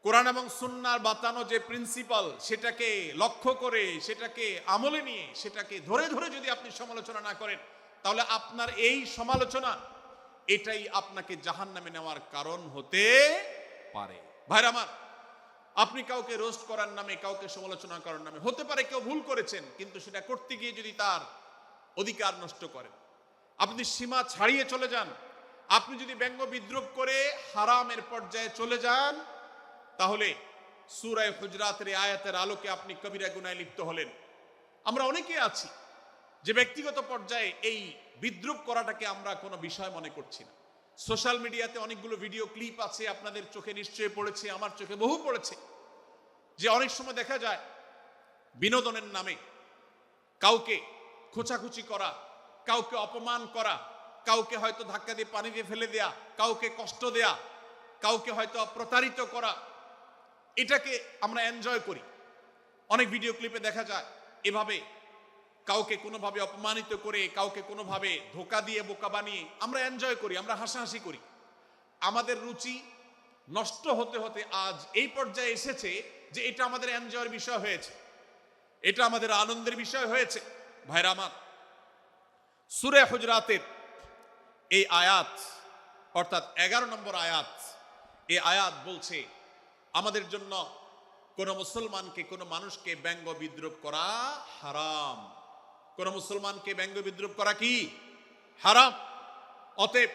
[SPEAKER 1] কোরআন এবং সুন্নাহর বাতানো যে প্রিন্সিপাল, সেটাকে লক্ষ্য করে, সেটাকে আমলে নিয়ে, সেটাকে ধরে ধরে যদি আপনি সমালোচনা না করেন, তাহলে আপনার এই সমালোচনা এটাই আপনাকে জাহান্নামে নেওয়ার কারণ হতে পারে। ভাইরা আমার, আপনি কাউকে রোস্ট করার নামে, কাউকে সমালোচনা করার নামে, হতে পারে কেউ ভুল করেছেন, কিন্তু সেটা করতে গিয়ে যদি তার অধিকার নষ্ট করেন, আপনি সীমা ছাড়িয়ে চলে যান, আপনি যদি ব্যঙ্গ বিদ্রূপ করে হারামের পর্যায়ে চলে যান, তাহলে সূরা হুজরাতের আয়াতের আলোকে আপনি কবিরা গুনাহে লিপ্ত হলেন। আমরা অনেকে আছি যে ব্যক্তিগত পর্যায়ে এই বিদ্রূপ করাটাকে আমরা কোনো বিষয় মনে করছি না। সোশ্যাল মিডিয়াতে অনেকগুলো ভিডিও ক্লিপ আছে, আপনাদের চোখে নিশ্চয়ই পড়েছে, আমার চোখে বহু পড়েছে, যে অনেক সময় দেখা যায় বিনোদনের নামে কাউকে খোঁচাখুচি করা, কাউকে অপমান করা, কাউকে হয়তো ধাক্কা দিয়ে পানি দিয়ে ফেলে দেয়া, কাউকে কষ্ট দেয়া, কাউকে হয়তো প্রতারিত করা, এটাকে আমরা এনজয় করি। অনেক ভিডিও ক্লিপে দেখা যায় এভাবে কাউকে কোনোভাবে অপমানিত করে, কাউকে কোনোভাবে ধোকা দিয়ে বোকা বানিয়ে আমরা এনজয় করি, আমরা হাসাহাসি করি। আমাদের রুচি নষ্ট হতে হতে আজ এই পর্যায়ে এসেছে যে এটা আমাদের এনজয়ের বিষয় হয়েছে। এটা আমাদের আনন্দের বিষয় হয়েছে। ভাইরা আমার, সূরা হুজরাতের এই আয়াত অর্থাৎ 11 নম্বর আয়াত, এই আয়াত বলছে আমাদের জন্য কোন মুসলমানকে, কোন মানুষকে ব্যঙ্গ বিদ্রুপ করা হারাম। কোন মুসলমানকে ব্যঙ্গ বিদ্রুপ করা কি হারাম। অতএব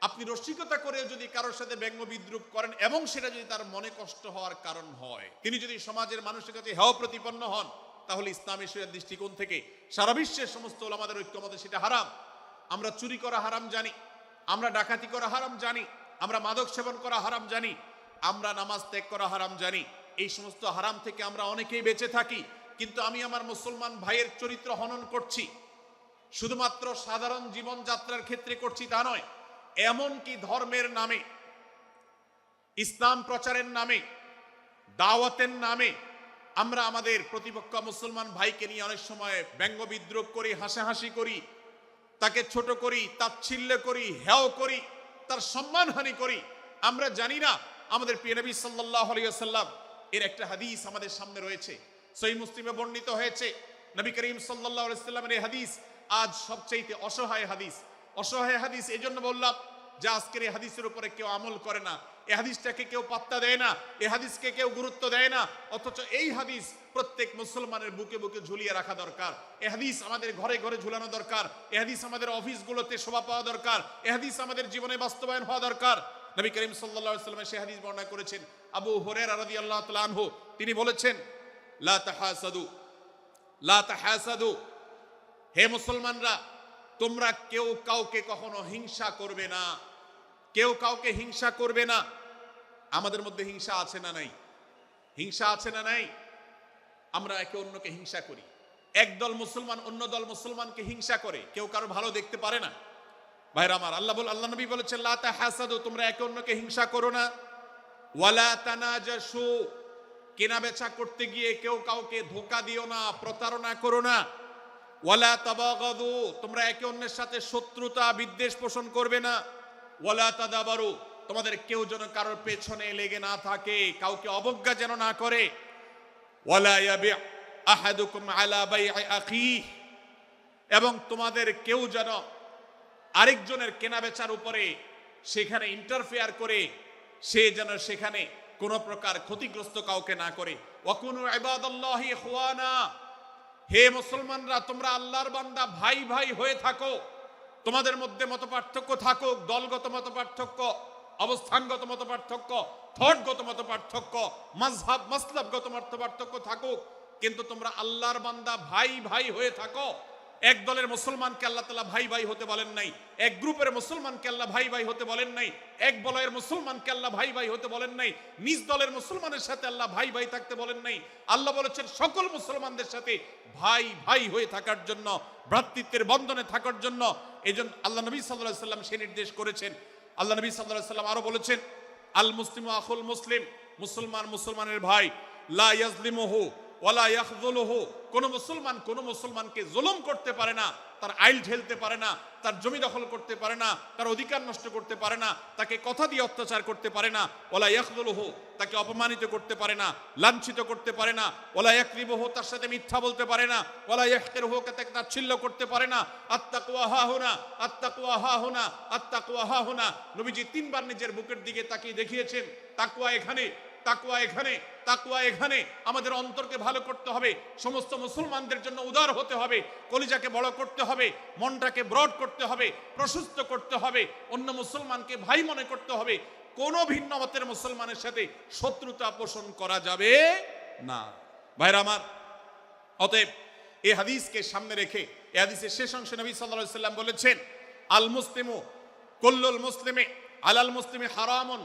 [SPEAKER 1] আপনি রসিকতা করে যদি কারোর সাথে ব্যঙ্গ বিদ্রুপ করেন এবং সেটা যদি তার মনে কষ্ট হওয়ার কারণ হয়, তিনি যদি সমাজের মানুষের কাছে হেয় প্রতিপন্ন হন, তাহলে ইসলামী শরীয়তের দৃষ্টিকোণ থেকে সারা বিশ্বের সমস্ত উলামাদের ঐক্যমতে সেটা হারাম। আমরা চুরি করা হারাম জানি, আমরা ডাকাতি করা হারাম জানি, আমরা মাদক সেবন করা হারাম জানি, আমরা নামাজ ত্যাগ করা হারাম জানি। এই সমস্ত হারাম থেকে আমরা অনেকেই বেঁচে থাকি। কিন্তু আমি আমার মুসলমান ভাইয়ের চরিত্র হনন করছি, শুধুমাত্র সাধারণ জীবনযাত্রার ক্ষেত্রে করছি তা নয়, এমনকি ধর্মের নামে, ইসলাম প্রচারের নামে, দাওয়াতের নামে আমরা আমাদের প্রতিপক্ষ মুসলমান ভাইকে নিয়ে অনেক সময় ব্যঙ্গ বিদ্রুপ করি, হাসাহাসি করি, তাকে ছোট করি, তাচ্ছিল্য করি, হেয় করি, তার সম্মানহানি করি। আমরা জানি না আমাদের প্রিয় নবী সাল্লাল্লাহু আলাইহি ওয়াসাল্লাম এর একটা হাদিস আমাদের সামনে রয়েছে, সহিহ মুসলিমে বর্ণিত হয়েছে। নবী করিম সাল্লাল্লাহু আলাইহি ওয়াসাল্লামের এই হাদিস আজ সবচেয়ে অসহায় হাদিস। অসহায় হাদিস এই জন্য বললাম যে আজকের এই হাদিসের উপরে কেউ আমল করে না, এই হাদিসটাকে কেউ পাত্তা দেয় না, এই হাদিসকে কেউ গুরুত্ব দেয় না। অথচ এই হাদিস প্রত্যেক মুসলমানের বুকে বুকে ঝুলিয়ে রাখা দরকার। এই হাদিস আমাদের ঘরে ঘরে ঝুলানো দরকার। এই হাদিস আমাদের অফিসগুলোতে শোভা পাওয়া দরকার। এই হাদিস আমাদের জীবনে বাস্তবায়ন হওয়া দরকার। নবী করিম সাল্লাল্লাহু আলাইহি ওয়াসাল্লাম সেই হাদিস বর্ণনা করেছেন। আবু হুরায়রা রাদিয়াল্লাহু তাআলা আনহু তিনি বলেছেন, লা তাহাসাদু, লা তাহাসাদু, হে মুসলমানরা, তোমরা কেউ কাউকে কখনো হিংসা করবে না, কেউ কাউকে হিংসা করবে না। আমাদের মধ্যে হিংসা আছে না নাই? হিংসা আছে না নাই? আমরা একে অন্যকে হিংসা করি। একদল মুসলমান অন্য দল মুসলমানকে হিংসা করে, কেউ কারো ভালো দেখতে পারে না। ভাইরা আমার, আল্লাহ নবী বলেছেন, লা তাহাসাদু, তোমরা একে অন্যকে হিংসা করো না। ওয়ালা তানাজাসু, কেনা বেচা করতে গিয়ে কেউ কাউকে ধোঁকা দিও না, প্রতারণা করো না। ওয়ালা তাবাগাদু, তোমরা একে অন্যের সাথে শত্রুতা বিদ্বেষ পোষণ করবে না। ওয়ালা তাদাবারু, তোমাদের কেউ যেন কারোর পেছনে লেগে না থাকে, কাউকে অবজ্ঞা যেন না করে। ওয়ালা ইয়াবি আহাদুকুম আলা বাই'i আখিহি, এবং তোমাদের কেউ যেন আরেকজনের কেনাবেচার উপরে সেখানে ইন্টারফেয়ার করে সে যেন সেখানে কোনো প্রকার ক্ষতিগ্রস্ত কাউকে না করে। ওয়াকুনু ইবাদাল্লাহি ইখওয়ানা, হে মুসলমানরা, তোমরা আল্লাহর বান্দা ভাই ভাই হয়ে থাকো। তোমাদের মধ্যে মত পার্থক্য থাকুক, দলগত মত পার্থক্য, অবস্থানগত মত পার্থক্য, থটগত মত পার্থক্য, মাযহাব মাসলাবগত মত পার্থক্য থাকুক, কিন্তু তোমরা আল্লাহর বান্দা ভাই ভাই হয়ে থাকো। এক দলের মুসলমানকে আল্লাহ তাআলা ভাই ভাই হতে বলেন নাই, এক গ্রুপের মুসলমানকে আল্লাহ ভাই ভাই হতে বলেন নাই, এক বলয়ের মুসলমানকে আল্লাহ ভাই ভাই হতে বলেন নাই, নিজ দলের মুসলমানের সাথে আল্লাহ ভাই ভাই থাকতে বলেন নাই। আল্লাহ বলেছেন সকল মুসলমানদের সাথে ভাই ভাই হয়ে থাকার জন্য, ভ্রাতৃত্বের বন্ধনে থাকার জন্য। এইজন্য আল্লাহ নবী সাল্লাল্লাহু আলাইহি ওয়াসাল্লাম সেই নির্দেশ করেছেন। আল্লাহ নবী সাল্লাল্লাহু আলাইহি ওয়াসাল্লাম আরো বলেছেন, আল মুসলিমু আখুল মুসলিম, মুসলমান মুসলমানের ভাই, লা ইয়াজলিমুহু ওয়ালা ইয়াখযুলুহু, কোন মুসলমান কোন মুসলমানকে জুলুম করতে পারে না, তার আইল ঠেলতে পারে না, তার জমি দখল করতে পারে না, তার অধিকার নষ্ট করতে পারে না, তাকে কথা দিয়ে অত্যাচার করতে পারে না। ওয়ালা ইয়াখযুলুহু, তাকে অপমানিত করতে পারে না, লাঞ্ছিত করতে পারে না। ওয়ালা ইয়াকযিবুহু, তার সাথে মিথ্যা বলতে পারে না। ওয়ালা ইয়াহকিরুহু, তাকে তাচ্ছিল্য করতে পারে না। আত্তাকওয়া হাহুনা, আত্তাকওয়া হাহুনা, আত্তাকওয়া হাহুনা। নবীজি তিনবার নিজের বুকের দিকে তাকিয়ে দেখিয়েছেন, তাকওয়া এখানে, তাকওয়া এখানে, তাকওয়া এখানে। আমাদের অন্তরকে ভালো করতে হবে, সমস্ত মুসলমানদের জন্য উদার হতে হবে, কলিজাকে বড় করতে হবে, মনটাকে ব্রড করতে হবে, প্রশস্ত করতে হবে, অন্য মুসলমানকে ভাই মনে করতে হবে। কোন ভিন্ন মতের মুসলমানের সাথে শত্রুতা পোষণ করা যাবে না। ভাইরা আমার, অতএব এই হাদিসকে সামনে রেখে এই হাদিসের শেষ অংশে নবী সাল্লাল্লাহু আলাইহি ওয়াসাল্লাম বলেছেন, আল মুসলিমু কুল্লুল মুসলিমি আলাল মুসলিমি হারামুন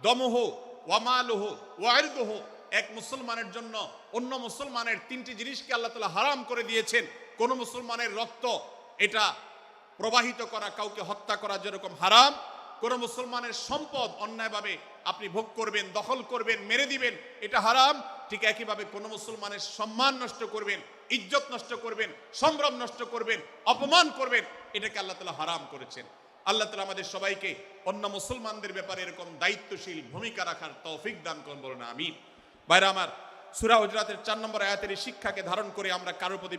[SPEAKER 1] দমুহু ওয়া মালুহু ওয়া ইরদুহু। এক মুসলমানের জন্য অন্য মুসলমানের তিনটি জিনিসকে আল্লাহ তাআলা হারাম করে দিয়েছেন। কোন মুসলমানের রক্ত এটা প্রবাহিত করা, কাউকে হত্যা করা যেরকম হারাম, কোন মুসলমানের সম্পদ অন্যায়ভাবে আপনি ভোগ করবেন, দখল করবেন, মেরে দিবেন, এটা হারাম। ঠিক একইভাবে কোন মুসলমানের সম্মান নষ্ট করবেন, ইজ্জত নষ্ট করবেন, সম্ভ্রম নষ্ট করবেন, অপমান করবেন, এটাকে আল্লাহ তাআলা হারাম করেছেন। আল্লাহ তাআলা আমাদের সবাইকে অন্য মুসলমানদের ব্যাপারে এরকম দায়িত্বশীল ভূমিকা রাখার তৌফিক দান করুন, বলুন আমিন। ভাইরা আমার, সূরা হুজরাতের 4 নম্বর আয়াতের এই শিক্ষাকে ধারণ করে আমরা কারোর প্রতি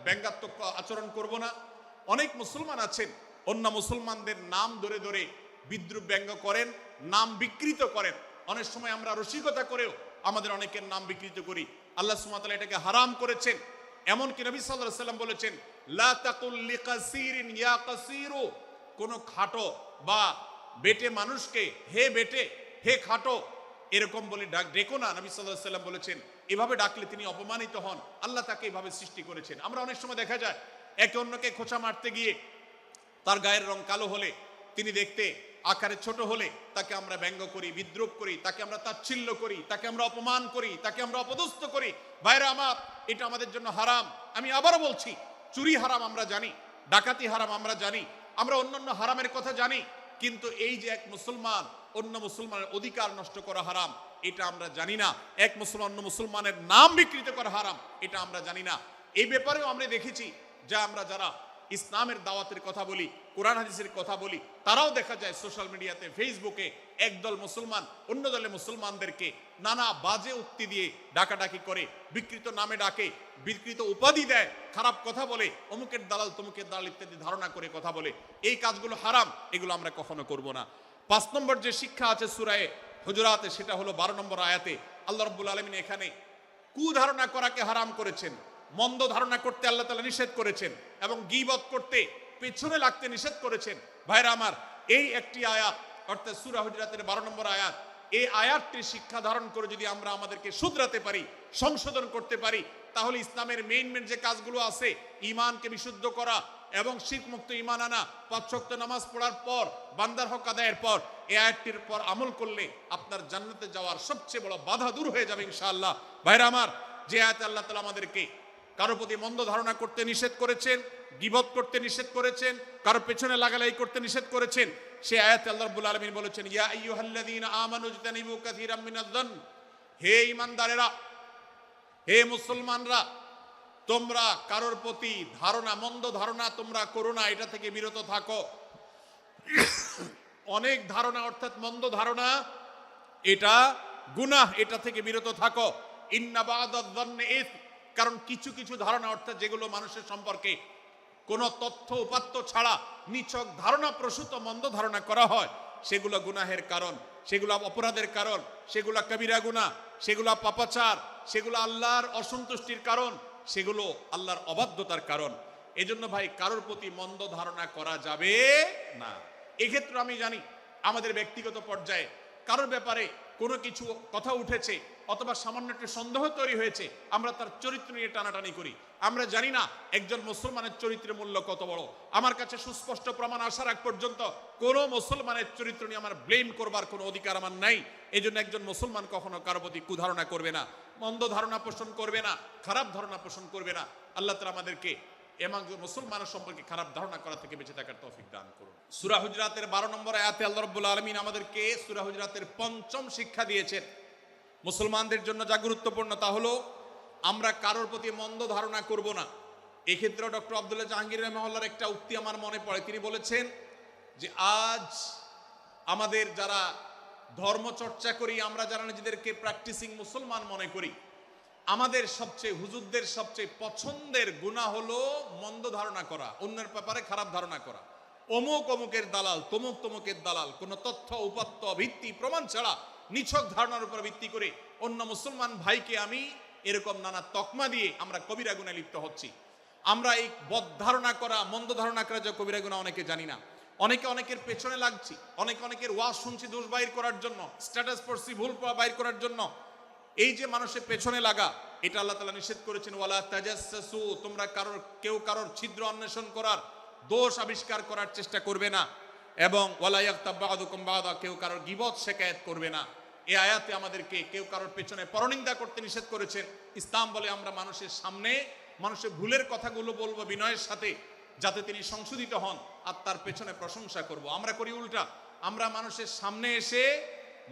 [SPEAKER 1] ব্যঙ্গাত্মক আচরণ করব না। অনেক মুসলমান আছেন অন্য মুসলমানদের নাম ধরে ধরে বিদ্রুপ ব্যঙ্গ করেন, নাম বিকৃত করেন। অনেক সময় আমরা রসিকতা করেও আমাদের অনেকের নাম বিকৃত করি। আল্লাহ সুবহানাহু ওয়া তাআলা এটাকে হারাম করেছেন। এমনকি নবী সাল্লাল্লাহু আলাইহি ওয়াসাল্লাম বলেছেন, লা তাকুল লিকাসিরিন ইয়া কাসিরু, কোন খাটো বা বেটে মানুষকে হে বেটে, হে খাটো এরকম বলে ডেকো না। নবী সাল্লাল্লাহু আলাইহি ওয়াসাল্লাম বলেছেন এভাবে ডাকলে তিনি অপমানিত হন। আল্লাহ তাকে এভাবে সৃষ্টি করেছেন। আমরা অনেক সময় দেখা যায় একে অন্যকে খোঁচা মারতে গিয়ে তার গায়ের রং কালো হলে, তিনি দেখতে আকারে ছোট হলে তাকে আমরা ব্যঙ্গ করি, বিদ্রুপ করি, তাকে আমরা তাচ্ছিল্য করি, তাকে আমরা অপমান করি, তাকে আমরা অপদস্থ করি। ভাইরা আমার, এটা আমাদের জন্য হারাম। আমি আবারও বলছি, চুরি হারাম আমরা জানি, ডাকাতি হারাম আমরা জানি, আমরা অন্যান্য হারামের কথা জানি, কিন্তু এই যে এক মুসলমান অন্য মুসলমানের অধিকার নষ্ট করা হারাম, এটা আমরা জানি না। এক মুসলমান অন্য মুসলমানের নাম বিকৃত করা হারাম, এটা আমরা জানি না। এই ব্যাপারেও আমরা দেখেছি যে আমরা যারা ইসলামের দাওয়াতের কথা বলি, কোরআন হাদিসের কথা বলি, তারাও দেখা যায় সোশ্যাল মিডিয়াতে, ফেসবুকে একদল মুসলমান অন্য দলে মুসলমানদেরকে নানা বাজে উক্তি দিয়ে ডাকাডাকি করে, বিকৃত নামে ডাকে, বিকৃত উপাধি দেয়, খারাপ কথা বলে, অমুকের দালাল তমুকের দালাল ইত্যাদি ধারণা করে কথা বলে। এই কাজগুলো হারাম, এগুলো আমরা কখনো করব না। 5 নম্বর যে শিক্ষা আছে সূরা হুজুরাতে, সেটা হলো 12 নম্বর আয়াতে আল্লাহ রাব্বুল আলামিন এখানে কুধারণা করাকে হারাম করেছেন, মন্দ ধারণা করতে আল্লাহ তাআলা নিষেধ করেছেন, এবং গীবত করতে, পেছনে লাগতে নিষেধ করেছেন। ভাইরা আমার, এই একটি আয়াত অর্থাৎ সূরা হুজুরাতের 12 নম্বর আয়াত, এই আয়াতটি শিক্ষা ধারণ করে যদি আমরা আমাদেরকে শুধরাতে পারি, সংশোধন করতে পারি, তাহলে ইসলামের মেইন যে কাজগুলো আছে, ঈমানকে বিশুদ্ধ করা এবং শিরক মুক্ত ঈমান আনা, 5 ওয়াক্ত নামাজ পড়ার পর, বান্দার হক আদায়ের পর, এই আয়াতটির পর আমল করলে আপনার জান্নাতে যাওয়ার সবচেয়ে বড় বাধা দূর হয়ে যাবে ইনশাআল্লাহ। ভাইরা আমার, যে আয়াতে আল্লাহ তাআলা আমাদেরকে কারো প্রতি মন্দ ধারণা করতে নিষেধ করেছেন, গীবত করতে নিষেধ করেছেন, কারো পেছনে লাগালাই করতে নিষেধ করেছেন, সেই আয়াতে আল্লাহ রাব্বুল আলামিন বলেছেন, ইয়া আইয়ুহাল্লাযীনা আমানু ইজতানিবু কাসীরাম মিনায-যন্ন, হে ঈমানদারেরা, হে মুসলমানরা, তোমরা কারোর প্রতি ধারণা, মন্দ ধারণা তোমরা করো না, এটা থেকে বিরত থাকো। অনেক ধারণা অর্থাৎ মন্দ ধারণা, এটা গুনাহ, এটা থেকে বিরত থাকো। ইন্না বা'দায-যন্নি ইসম, কারণ কিছু কিছু ধারণা অর্থাৎ যেগুলো মানুষের সম্পর্কে কোনো তথ্য উপাত্ত ছাড়া নিছক ধারণা প্রসূত মন্দ ধারণা করা হয়, সেগুলো গুনাহের কারণ, সেগুলো অপরাধের কারণ, সেগুলো কবিরা গুনাহ, সেগুলো পাপাচার, সেগুলো আল্লাহর অসন্তুষ্টির কারণ, সেগুলো আল্লাহর অবাধ্যতার কারণ। এজন্য ভাই, কারোর প্রতি মন্দ ধারণা করা যাবে না। এক্ষেত্রে আমি জানি আমাদের ব্যক্তিগত পর্যায়ে কারোর ব্যাপারে কোনো কিছু কথা উঠেছে অথবা সামান্য একটু সন্দেহ তৈরি হয়েছে, আমরা তার চরিত্র নিয়ে টানাটানি করি। আমরা জানি না একজন মুসলমানের চরিত্রের মূল্য কত বড়। আমার কাছে সুস্পষ্ট প্রমাণ আসার আগ পর্যন্ত কোনো মুসলমানের চরিত্র নিয়ে আমার ব্লেম করবার কোনো অধিকার আমার নাই। এই জন্য একজন মুসলমান কখনো কারো প্রতি কুধারণা করবে না, মন্দ ধারণা পোষণ করবে না, খারাপ ধারণা পোষণ করবে না। আল্লাহ তাআলা আমাদেরকে এবং মুসলমানের সম্পর্কে খারাপ ধারণা করা থেকে বেঁচে থাকার তৌফিক দান করুন। সূরা হুজরাতের 12 নম্বর আয়াতে আল্লাহ রাব্বুল আলামিন আমাদেরকে সূরা হুজরাতের 5ম শিক্ষা দিয়েছেন। মুসলমানদের জন্য যা গুরুত্বপূর্ণ তা হলো আমরা কারোর প্রতি মন্দ ধারণা করব না। এক্ষেত্রে ডক্টর আব্দুল্লাহ জাহাঙ্গীর রাহিমাহুল্লাহর একটা উক্তি আমার মনে পড়ে। তিনি বলেছেন যে আজ আমাদের যারা ধর্ম চর্চা করি, আমরা যারা নিজেদেরকে প্র্যাকটিসিং মুসলমান মনে করি, আমাদের সবচেয়ে, হুজুরদের সবচেয়ে পছন্দের গুনাহ হলো মন্দ ধারণা করা, অন্যের ব্যাপারে খারাপ ধারণা করা। অমুক অমুকের দালাল, তমুক তমুকের দালাল, কোনো তথ্য উপাত্ত ভিত্তি প্রমাণ ছাড়া নিছক ধারণার উপর ভিত্তি করে অন্য মুসলমান ভাইকে আমি এরকম নানা তকমা দিয়ে আমরা কবিরা গুনাহে লিপ্ত হচ্ছি। আমরা এই বদ ধারণা করা, মন্দ ধারণা করা যে কবিরা গুনাহ অনেকে জানি না। অনেকে অনেকের পেছনে লাগছি, অনেকের ওয়াজ শুনছি দোষ বাইর করার জন্য, স্ট্যাটাস পড়ছি ভুল বাইর করার জন্য। এই যে মানুষের পেছনে লাগা, এটা আল্লাহ তাআলা নিষেধ করেছেন, ওয়ালা তাজাসসু, তোমরা কেউ কারোর ছিদ্র অন্বেষণ করার, দোষ আবিষ্কার করার চেষ্টা করবে না, এবং ওয়ালা ইয়াগতাব বা'দুকুম বা'দা, কেউ কারোর গীবত শিকায়াত করবে না। এই আয়াতে আমাদেরকে কেউ কারোর পেছনে পরনিন্দা করতে নিষেধ করেছেন। ইসলাম বলে আমরা মানুষের সামনে মানুষের ভুলের কথাগুলো বলবো বিনয়ের সাথে, যাতে তিনি সংশোধিত হন, আর তার পেছনে প্রশংসা করব। আমরা করি উল্টা, আমরা মানুষের সামনে এসে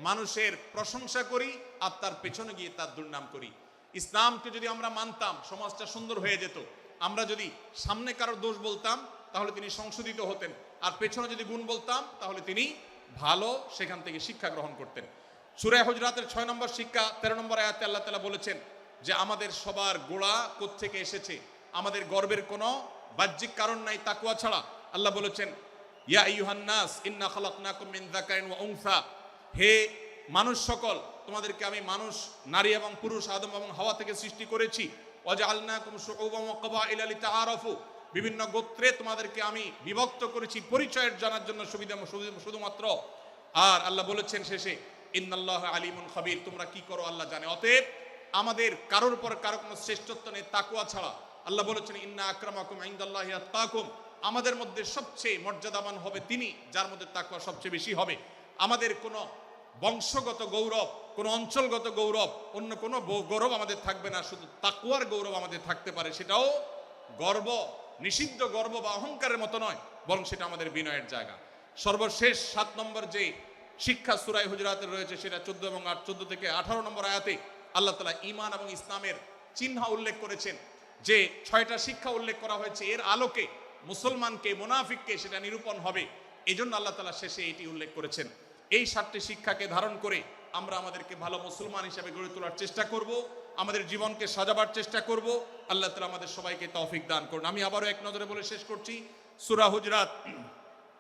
[SPEAKER 1] মানুষের প্রশংসা করি আর তার পেছনে গিয়ে তার দুর্নাম করি। ইসলামকে যদি আমরা মানতাম, সমাজটা সুন্দর হয়ে যেত। আমরা যদি সামনে কারোর দোষ বলতাম তাহলে তিনি সংশোধিত হতেন, আর পেছনে যদি গুণ বলতাম তাহলে তিনি ভালো, সেখান থেকে শিক্ষা গ্রহণ করতেন। সূরা হুজরাতের 6 নম্বর শিক্ষা 13 নম্বর আয়াতে আল্লাহ তাআলা বলেছেন যে আমাদের সবার গোড়া কোত্থেকে এসেছে, আমাদের গর্বের কোনো বাহ্যিক কারণ নাই তাকওয়া ছাড়া। আল্লাহ বলেছেন ইয়া আইয়ুহান নাস ইন্না খালাকনাকুম মিন যাকারিন ওয়া উনসা, হে মানুষ সকল, তোমাদেরকে আমি মানুষ, নারী এবং পুরুষ, আদম এবং হাওয়া থেকে সৃষ্টি করেছি। ওয়াজআলনাকুম শুউবান ওয়া ক্বাবাইলা লিতাআরাফু, বিভিন্ন গোত্রে তোমাদেরকে আমি বিভক্ত করেছি পরিচয়ের জানার জন্য সুবিধা শুধুমাত্র। আর আল্লাহ বলেছেন শেষে ইন্নাল্লাহা আলিমুন খাবীর, তোমরা কি করো আল্লাহ জানে। অতএব আমাদের কারোর উপর কারো কোনো শ্রেষ্ঠত্ব নেই তাকওয়া ছাড়া। আল্লাহ বলেছেন ইন্না আকরামাকুম ইনদাল্লাহি আতকাকুম, আমাদের মধ্যে সবচেয়ে মর্যাদাবান হবে তিনি যার মধ্যে তাকওয়া সবচেয়ে বেশি হবে। আমাদের কোনো বংশগত গৌরব, কোনো অঞ্চলগত গৌরব, অন্য কোনো গৌরব আমাদের থাকবে না, শুধু তাকওয়ার গৌরব আমাদের থাকতে পারে। সেটাও গর্ব, নিষিদ্ধ গর্ব বা অহংকারের মতো নয়, বরং সেটা আমাদের বিনয়ের জায়গা। সর্বশেষ 7 নম্বর যে শিক্ষা সূরা হুজুরাতে রয়েছে সেটা 14 এবং 14 থেকে 18 নম্বর আয়াতে আল্লাহ তাআলা ঈমান এবং ইসলামের চিহ্ন উল্লেখ করেছেন, যে 6টা শিক্ষা উল্লেখ করা হয়েছে, এর আলোকে মুসলমানকে মুনাফিককে সেটা নিরূপণ হবে। এজন্য আল্লাহ তাআলা শেষে এটি উল্লেখ করেছেন। এই 7টি শিক্ষাকে ধারণ করে আমরা আমাদেরকে ভালো মুসলমান হিসেবে গড়ে তোলার চেষ্টা করব, আমাদের জীবনকে সাজাবার চেষ্টা করব। আল্লাহ তাআলা আমাদের সবাইকে তৌফিক দান করুন। আমি আবারও এক নজরে বলে শেষ করছি, সূরা হুজরাত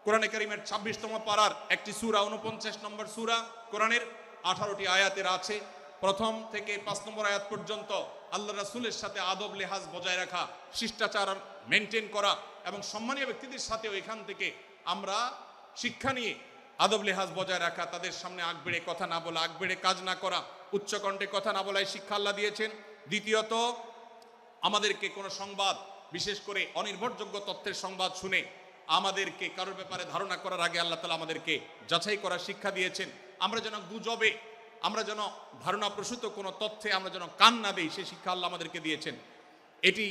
[SPEAKER 1] কোরআনে কারীমের 26তম পারার একটি সূরা, 49 নম্বর সূরা, কোরআনের 18টি আয়াতের আছে। প্রথম থেকে 5 নম্বর আয়াত পর্যন্ত আল্লাহ রাসূলের সাথে আদব লেহাজ বজায় রাখা, শিষ্টাচার মেনটেন করা এবং সম্মানীয় ব্যক্তিদের সাথেও এখান থেকে আমরা শিক্ষা নিয়ে আদব লেহাজ বজায় রাখা, তাদের সামনে আগ বেড়ে কথা না বলা, আগ বেড়ে কাজ না করা, উচ্চকণ্ঠে কথা না বলাই শিক্ষা আল্লাহ দিয়েছেন। দ্বিতীয়ত, আমাদেরকে কোনো সংবাদ, বিশেষ করে অনির্ভরযোগ্য তথ্যের সংবাদ শুনে আমাদেরকে কারোর ব্যাপারে ধারণা করার আগে আল্লাহ তাআলা আমাদেরকে যাচাই করার শিক্ষা দিয়েছেন। আমরা যেন গুজবে, আমরা যেন ধারণা প্রসূত কোনো তথ্যে আমরা যেন কান না দেই, সেই শিক্ষা আল্লাহ আমাদেরকে দিয়েছেন। এটি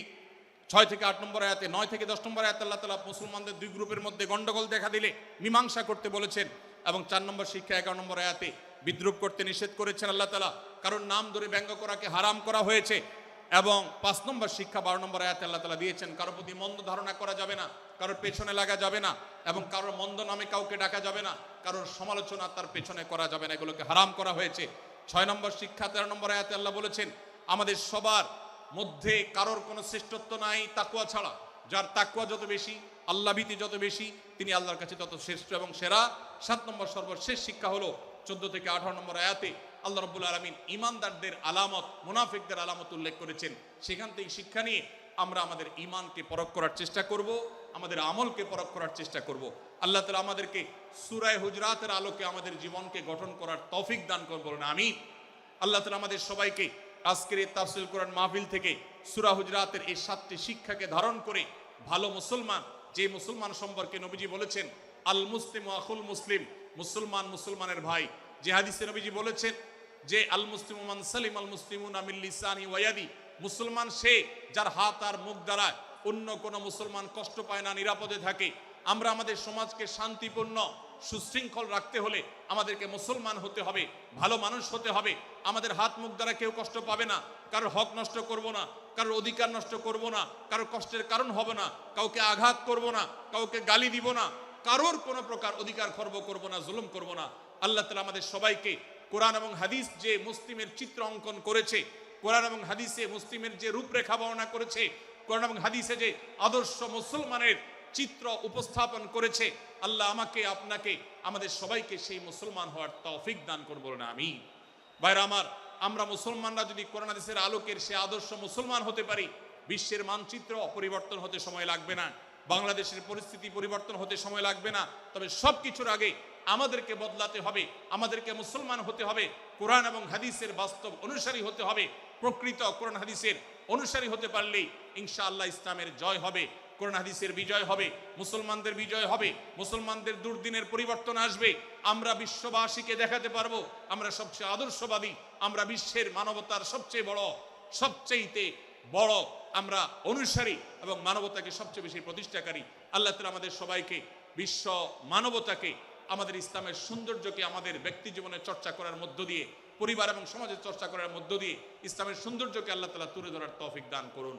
[SPEAKER 1] 6 থেকে 8 নম্বর আয়াতে, 9 থেকে 10 নম্বর আয়াতে আল্লাহ তাআলা মুসলমানদের দুই গ্রুপের মধ্যে গন্ডগোল দেখা দিলে মীমাংসা করতে বলেছেন। এবং 4 নম্বর শিক্ষা 11 নম্বর আয়াতে বিদ্রুপ করতে নিষেধ করেছেন আল্লাহ তাআলা, কারণ নাম ধরে ব্যঙ্গ করাকে হারাম করা হয়েছে। এবং 5 নম্বর শিক্ষা 12 নম্বর আয়াতে আল্লাহ তাআলা দিয়েছেন, কারোর প্রতি মন্দ ধারণা করা যাবে না, কারোর পেছনে লাগা যাবে না, এবং কারোর মন্দ নামে কাউকে ডাকা যাবে না, কারোর সমালোচনা তার পেছনে করা যাবে না, এগুলোকে হারাম করা হয়েছে। 6 নম্বর শিক্ষা 13 নম্বর আয়াতে আল্লাহ বলেছেন, আমাদের সবার মধ্যে কারোর কোনো শ্রেষ্ঠত্ব নাই তাকওয়া ছাড়া। যার তাকওয়া যত বেশি, আল্লাহ ভীতি যত বেশি, তিনি আল্লাহর কাছে তত শ্রেষ্ঠ এবং সেরা। 7 নম্বর সর্বশেষ শিক্ষা হলো 14 থেকে 18 নম্বর আয়াতে আল্লাহ রাব্বুল আলামিন ঈমানদারদের আলামত, মুনাফিকদের আলামত উল্লেখ করেছেন। সেখান থেকে শিক্ষা নিয়ে আমরা আমাদের ঈমানকে পরখ করার চেষ্টা করব, আমাদের আমলকে পরখ করার চেষ্টা করব। আল্লাহ তাআলা আমাদেরকে সূরা হুজরাতের আলোকে আমাদের জীবনকে গঠন করার তৌফিক দান করুন, বলুন আমিন। আল্লাহ তাআলা আমাদের সবাইকে আজকের এই তাফসীরুল কোরআন মাহফিল থেকে সূরা হুজরাতের এই 7টি শিক্ষাকে ধারণ করে ভালো মুসলমান, যে মুসলমান সম্পর্কে নবীজি বলেছেন আল মুসলিম আখুল মুসলিম, মুসলমান মুসলমানের ভাই। যে হাদিসে নবীজি বলেছেন যে আল মুসলিমু মান সালিম আল মুসলিমুনা মিন লিসানি ওয়া ইয়াদি, মুসলমান সে যার হাত আর মুখ দ্বারা অন্য কোনো মুসলমান কষ্ট পায় না, নিরাপদে থাকে। আমরা আমাদের সমাজকে শান্তিপূর্ণ সুশৃঙ্খল রাখতে হলে আমাদেরকে মুসলমান হতে হবে, ভালো মানুষ হতে হবে। আমাদের হাত মুখ দ্বারা কেউ কষ্ট পাবে না, কারোর হক নষ্ট করব না, কারোর অধিকার নষ্ট করব না, কারোর কষ্টের কারণ হবে না, কাউকে আঘাত করব না, কাউকে গালি দিব না, কারোর কোনো প্রকার অধিকার খর্ব করব না, জুলুম করব না। আল্লাহ তাআলা আমাদের সবাইকে কোরআন এবং হাদিস যে মুসলিমের চিত্র অঙ্কন করেছে, কোরআন এবং হাদিসে মুসলিমের যে রূপরেখা বর্ণনা করেছে, কোরআন এবং হাদিসে যে আদর্শ মুসলমানের চিত্র উপস্থাপন করেছে, আল্লাহ আমাকে, আপনাকে, আমাদের সবাইকে সেই মুসলমান হওয়ার তৌফিক দান করুন, বলুন আমিন। ভাইরা আমার, আমরা মুসলমানরা যদি কোরআন হাদিসের আলোকের সে আদর্শ মুসলমান হতে পারি, বিশ্বের মানচিত্র পরিবর্তন হতে সময় লাগবে না, বাংলাদেশের পরিস্থিতি পরিবর্তন হতে সময় লাগবে না। তবে সবকিছুর আগে আমাদেরকে বদলাতে হবে, আমাদেরকে মুসলমান হতে হবে, কোরআন এবং হাদিসের বাস্তব অনুসারী হতে হবে। প্রকৃত কোরআন হাদিসের অনুসারী হতে পারলেই ইনশাআল্লাহ ইসলামের জয় হবে, কোরআন হাদিসের বিজয় হবে, মুসলমানদের বিজয় হবে, মুসলমানদের দুর্দিনের পরিবর্তন আসবে। আমরা বিশ্ববাসীকে দেখাতে পারবো আমরা সবচেয়ে আদর্শবাদী, আমরা বিশ্বের মানবতার সবচেয়ে বড় আমরা অনুসারী এবং মানবতাকে সবচেয়ে বেশি প্রতিষ্ঠাকারী। আল্লাহ তাআলা আমাদের সবাইকে, বিশ্ব মানবতাকে, আমাদের ইসলামের সৌন্দর্যকে আমাদের ব্যক্তি জীবনে চর্চা করার মধ্য দিয়ে, পরিবার এবং সমাজের চর্চা করার মধ্য দিয়ে ইসলামের সৌন্দর্যকে আল্লাহ তাআলা তুলে ধরার তৌফিক দান করুন।